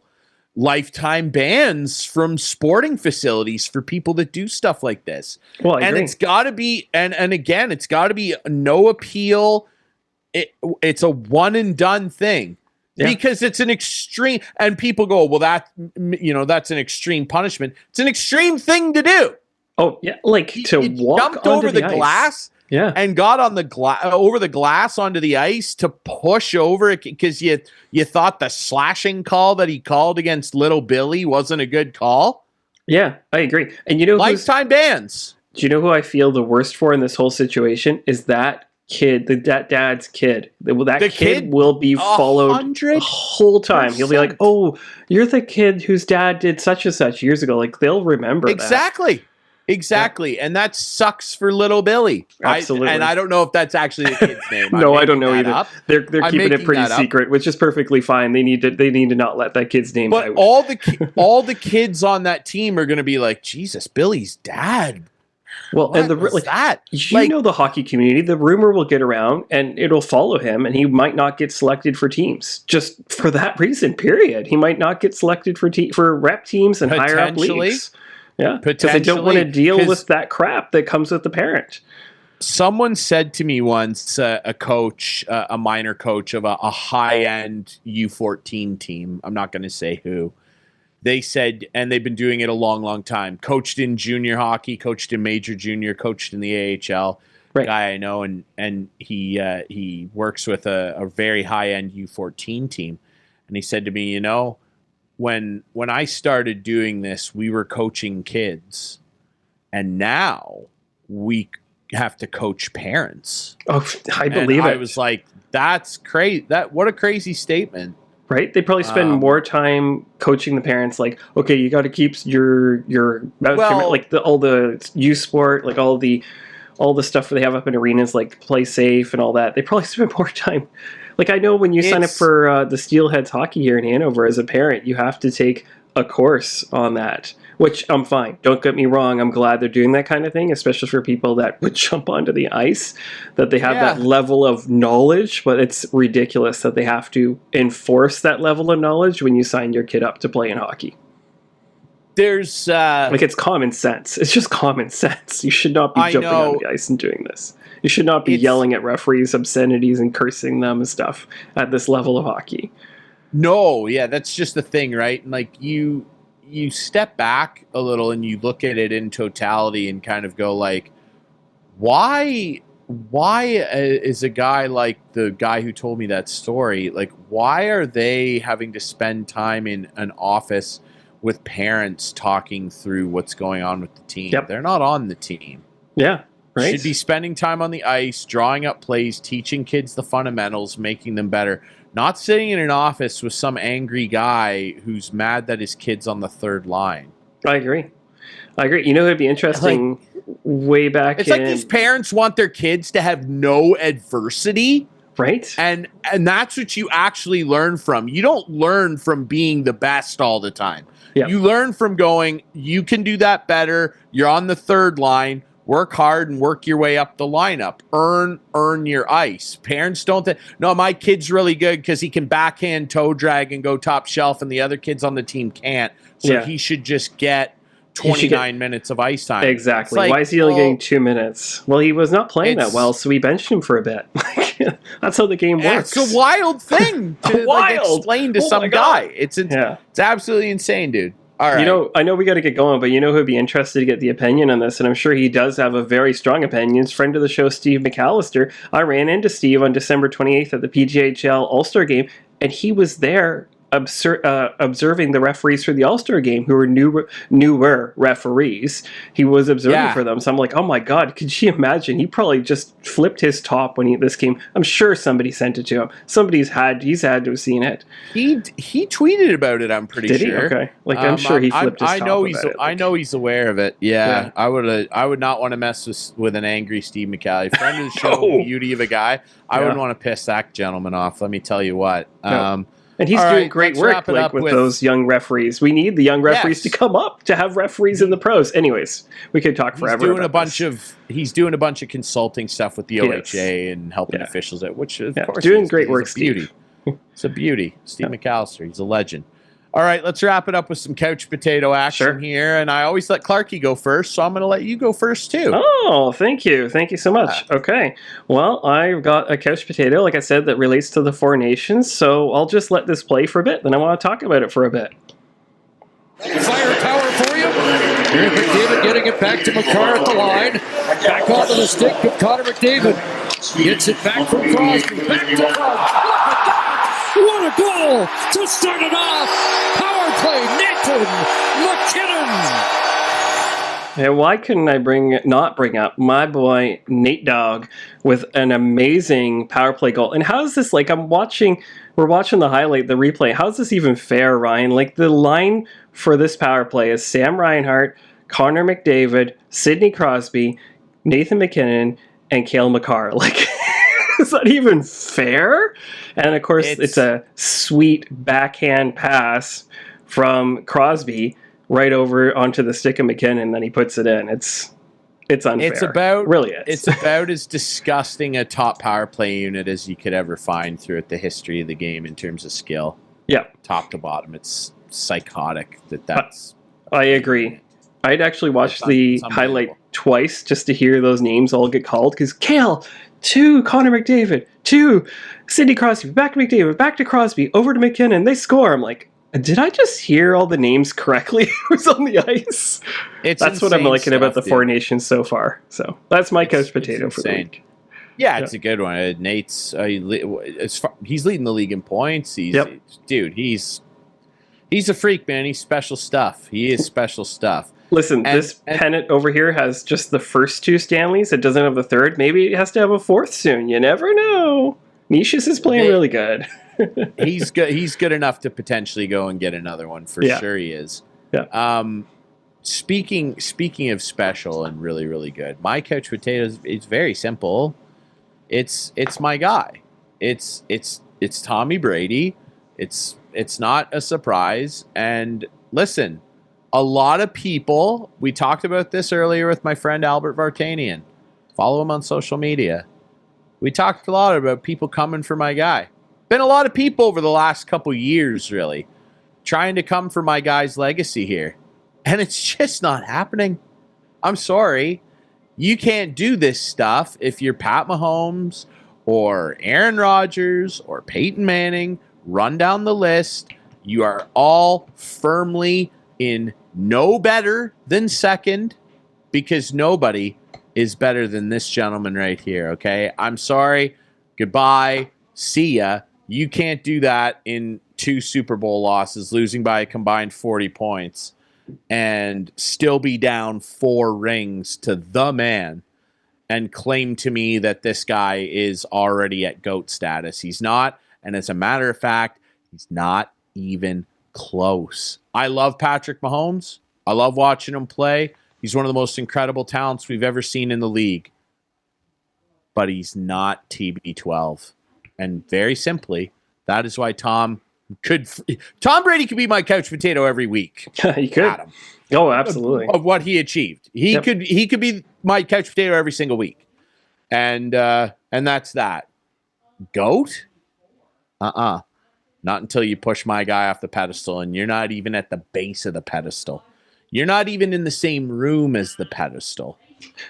lifetime bans from sporting facilities for people that do stuff like this. Well, I agree. It's got to be, and again, it's got to be no appeal. It's a one and done thing. Yeah. Because it's an extreme, and people go, well, that's an extreme punishment. It's an extreme thing to do. Oh yeah, like to walk jumped onto over the glass, and got on the over the glass onto the ice to push over it because you thought the slashing call that he called against little Billy wasn't a good call. Yeah, I agree. And lifetime bans. Do you know who I feel the worst for in this whole situation is that kid, that dad's kid. That kid will be followed the whole time. He'll be like, "Oh, you're the kid whose dad did such and such years ago." Like, they'll remember that. Exactly. And that sucks for little Billy. Absolutely. And I don't know if that's actually the kid's name. No, I don't know either. They're keeping it pretty secret, which is perfectly fine. They need to not let that kid's name out. But all the kids on that team are going to be like, Jesus, Billy's dad. Well, what and that know the hockey community, the rumor will get around and it'll follow him, and he might not get selected for teams just for that reason. Period. He might not get selected for rep teams and higher up leagues. Yeah, because they don't want to deal with that crap that comes with the parent. Someone said to me once, a coach, a minor coach of a high-end U14 team, I'm not going to say who, they said, and they've been doing it a long, long time, coached in junior hockey, coached in major junior, coached in the AHL, guy I know, and he works with a very high-end U14 team. And he said to me, when I started doing this, we were coaching kids, and now we have to coach parents. Oh, I believe it. I was like, that's crazy. What a crazy statement. Right? They probably spend more time coaching the parents, like, okay, you got to keep your like all the youth sport, like all the stuff they have up in arenas, like play safe and all that. They probably spend more time. Like, I know when you sign up for the Steelheads hockey here in Hanover as a parent, you have to take a course on that, which I'm fine. Don't get me wrong. I'm glad they're doing that kind of thing, especially for people that would jump onto the ice, that they have that level of knowledge, but it's ridiculous that they have to enforce that level of knowledge when you sign your kid up to play in hockey. There's it's common sense. It's just common sense. You should not be jumping on the ice and doing this. You should not be yelling at referees obscenities and cursing them and stuff at this level of hockey. No, yeah, that's just the thing, right? Like, you step back a little and you look at it in totality and kind of go like, why is a guy like the guy who told me that story, like, why are they having to spend time in an office with parents talking through what's going on with the team? Yep. They're not on the team. Yeah. Right? Should be spending time on the ice, drawing up plays, teaching kids the fundamentals, making them better. Not sitting in an office with some angry guy who's mad that his kid's on the third line. I agree. You know, it'd be interesting way back It's like these parents want their kids to have no adversity. Right? And that's what you actually learn from. You don't learn from being the best all the time. Yep. You learn from going, you can do that better. You're on the third line. Work hard and work your way up the lineup. Earn your ice. Parents don't think, no, my kid's really good because he can backhand, toe drag, and go top shelf, and the other kids on the team can't. So he should just get 29 minutes of ice time. Exactly. Like, why is he only getting 2 minutes? Well, he was not playing that well, so we benched him for a bit. That's how the game works. It's a wild thing to explain to some guy. It's absolutely insane, dude. All right. You know, I know we got to get going, but you know who'd be interested to get the opinion on this, and I'm sure he does have a very strong opinion. Friend of the show, Steve McAllister. I ran into Steve on December 28th at the PGHL All-Star Game, and he was there observing the referees for the All-Star Game who were newer referees. He was observing for them. So I'm like, oh my God, could you imagine? He probably just flipped his top when this came. I'm sure somebody sent it to him. He's had to have seen it. He tweeted about it, I'm pretty sure. Did he? Okay. I'm sure he flipped his top about it. I know he's aware of it. Yeah. I would not want to mess with an angry Steve McCallie. Friend of the show, beauty of a guy. I wouldn't want to piss that gentleman off, let me tell you what. And he's doing great work with those young referees. We need the young referees to come up to have referees in the pros. Anyways, we could talk forever. He's doing a bunch of consulting stuff with the OHA and helping officials out, which of course doing great work, Steve. It's a beauty. Steve McAllister, he's a legend. All right, let's wrap it up with some couch potato action here. And I always let Clarky go first, so I'm going to let you go first, too. Oh, thank you. Thank you so much. Okay. Well, I've got a couch potato, like I said, that relates to the Four Nations, so I'll just let this play for a bit, then I want to talk about it for a bit. Firepower for you. Here McDavid getting it back to McCarr at the line. Back onto the stick, but Connor McDavid gets it back from Crosby. Back to Crosby. What a goal to start it off! Power play, Nathan Mackinnon! Yeah, why couldn't I not bring up my boy Nate Dogg with an amazing power play goal? And how is this like? We're watching the highlight, the replay. How is this even fair, Ryan? Like the line for this power play is Sam Reinhart, Connor McDavid, Sidney Crosby, Nathan MacKinnon, and Cale Makar. Like. Is that even fair? And of course, it's a sweet backhand pass from Crosby right over onto the stick of McKinnon, and then he puts it in. It's unfair. Really is. It's about as disgusting a top power play unit as you could ever find throughout the history of the game in terms of skill. Yeah, top to bottom, it's psychotic. That's. I agree. I'd actually watched the highlight twice just to hear those names all get called because Cale. To Connor McDavid, to Sidney Crosby, back to McDavid, back to Crosby, over to McKinnon, they score. I'm like, did I just hear all the names correctly who's on the ice? That's what I'm liking about the Four Nations so far. So that's my couch potato for the week. Yeah, it's a good one. Nate's he's leading the league in points. He's a freak, man. He's special stuff. He is special stuff. Listen, this pennant over here has just the first two Stanleys. It doesn't have the third. Maybe it has to have a fourth soon. You never know. Nishis is playing really good. He's good. He's good enough to potentially go and get another one for sure. He is. Yeah. Speaking of special and really, really good, my couch potatoes. It's very simple. It's my guy. It's Tommy Brady. It's not a surprise. And listen. A lot of people, we talked about this earlier with my friend Albert Vartanian. Follow him on social media. We talked a lot about people coming for my guy. Been a lot of people over the last couple years, really, trying to come for my guy's legacy here. And it's just not happening. I'm sorry. You can't do this stuff if you're Pat Mahomes or Aaron Rodgers or Peyton Manning. Run down the list. You are all firmly in no better than second because nobody is better than this gentleman right here, okay? I'm sorry. Goodbye. See ya. You can't do that in 2 Super Bowl losses, losing by a combined 40 points, and still be down 4 rings to the man and claim to me that this guy is already at GOAT status. He's not. And as a matter of fact, he's not even close. I love Patrick Mahomes. I love watching him play. He's one of the most incredible talents we've ever seen in the league. But he's not TB12. And very simply, that is why Tom Brady could be my couch potato every week. He could. Adam, Oh, absolutely. of what he achieved. He could be my couch potato every single week. And that's that. GOAT? Not until you push my guy off the pedestal, and you're not even at the base of the pedestal. You're not even in the same room as the pedestal.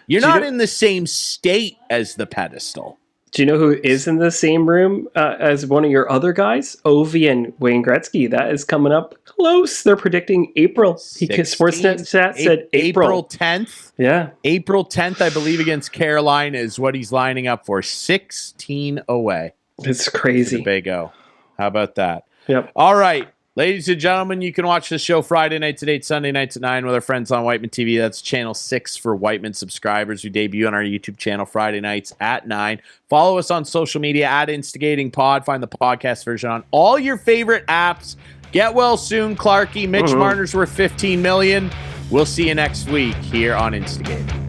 You're not in the same state as the pedestal. Do you know who is in the same room as one of your other guys? Ovi and Wayne Gretzky. That is coming up close. They're predicting April. Sportsnet stats said April 10th. Yeah. April 10th, I believe, against Carolina is what he's lining up for. 16 away. It's crazy. Big O. How about that? Yep. All right. Ladies and gentlemen, you can watch the show Friday nights at 8, Sunday nights at 9 with our friends on Whiteman TV. That's channel 6 for Whiteman subscribers. We debut on our YouTube channel Friday nights at 9. Follow us on social media at Instigating Pod. Find the podcast version on all your favorite apps. Get well soon, Clarky. Mitch Marner's worth $15 million. We'll see you next week here on Instigating.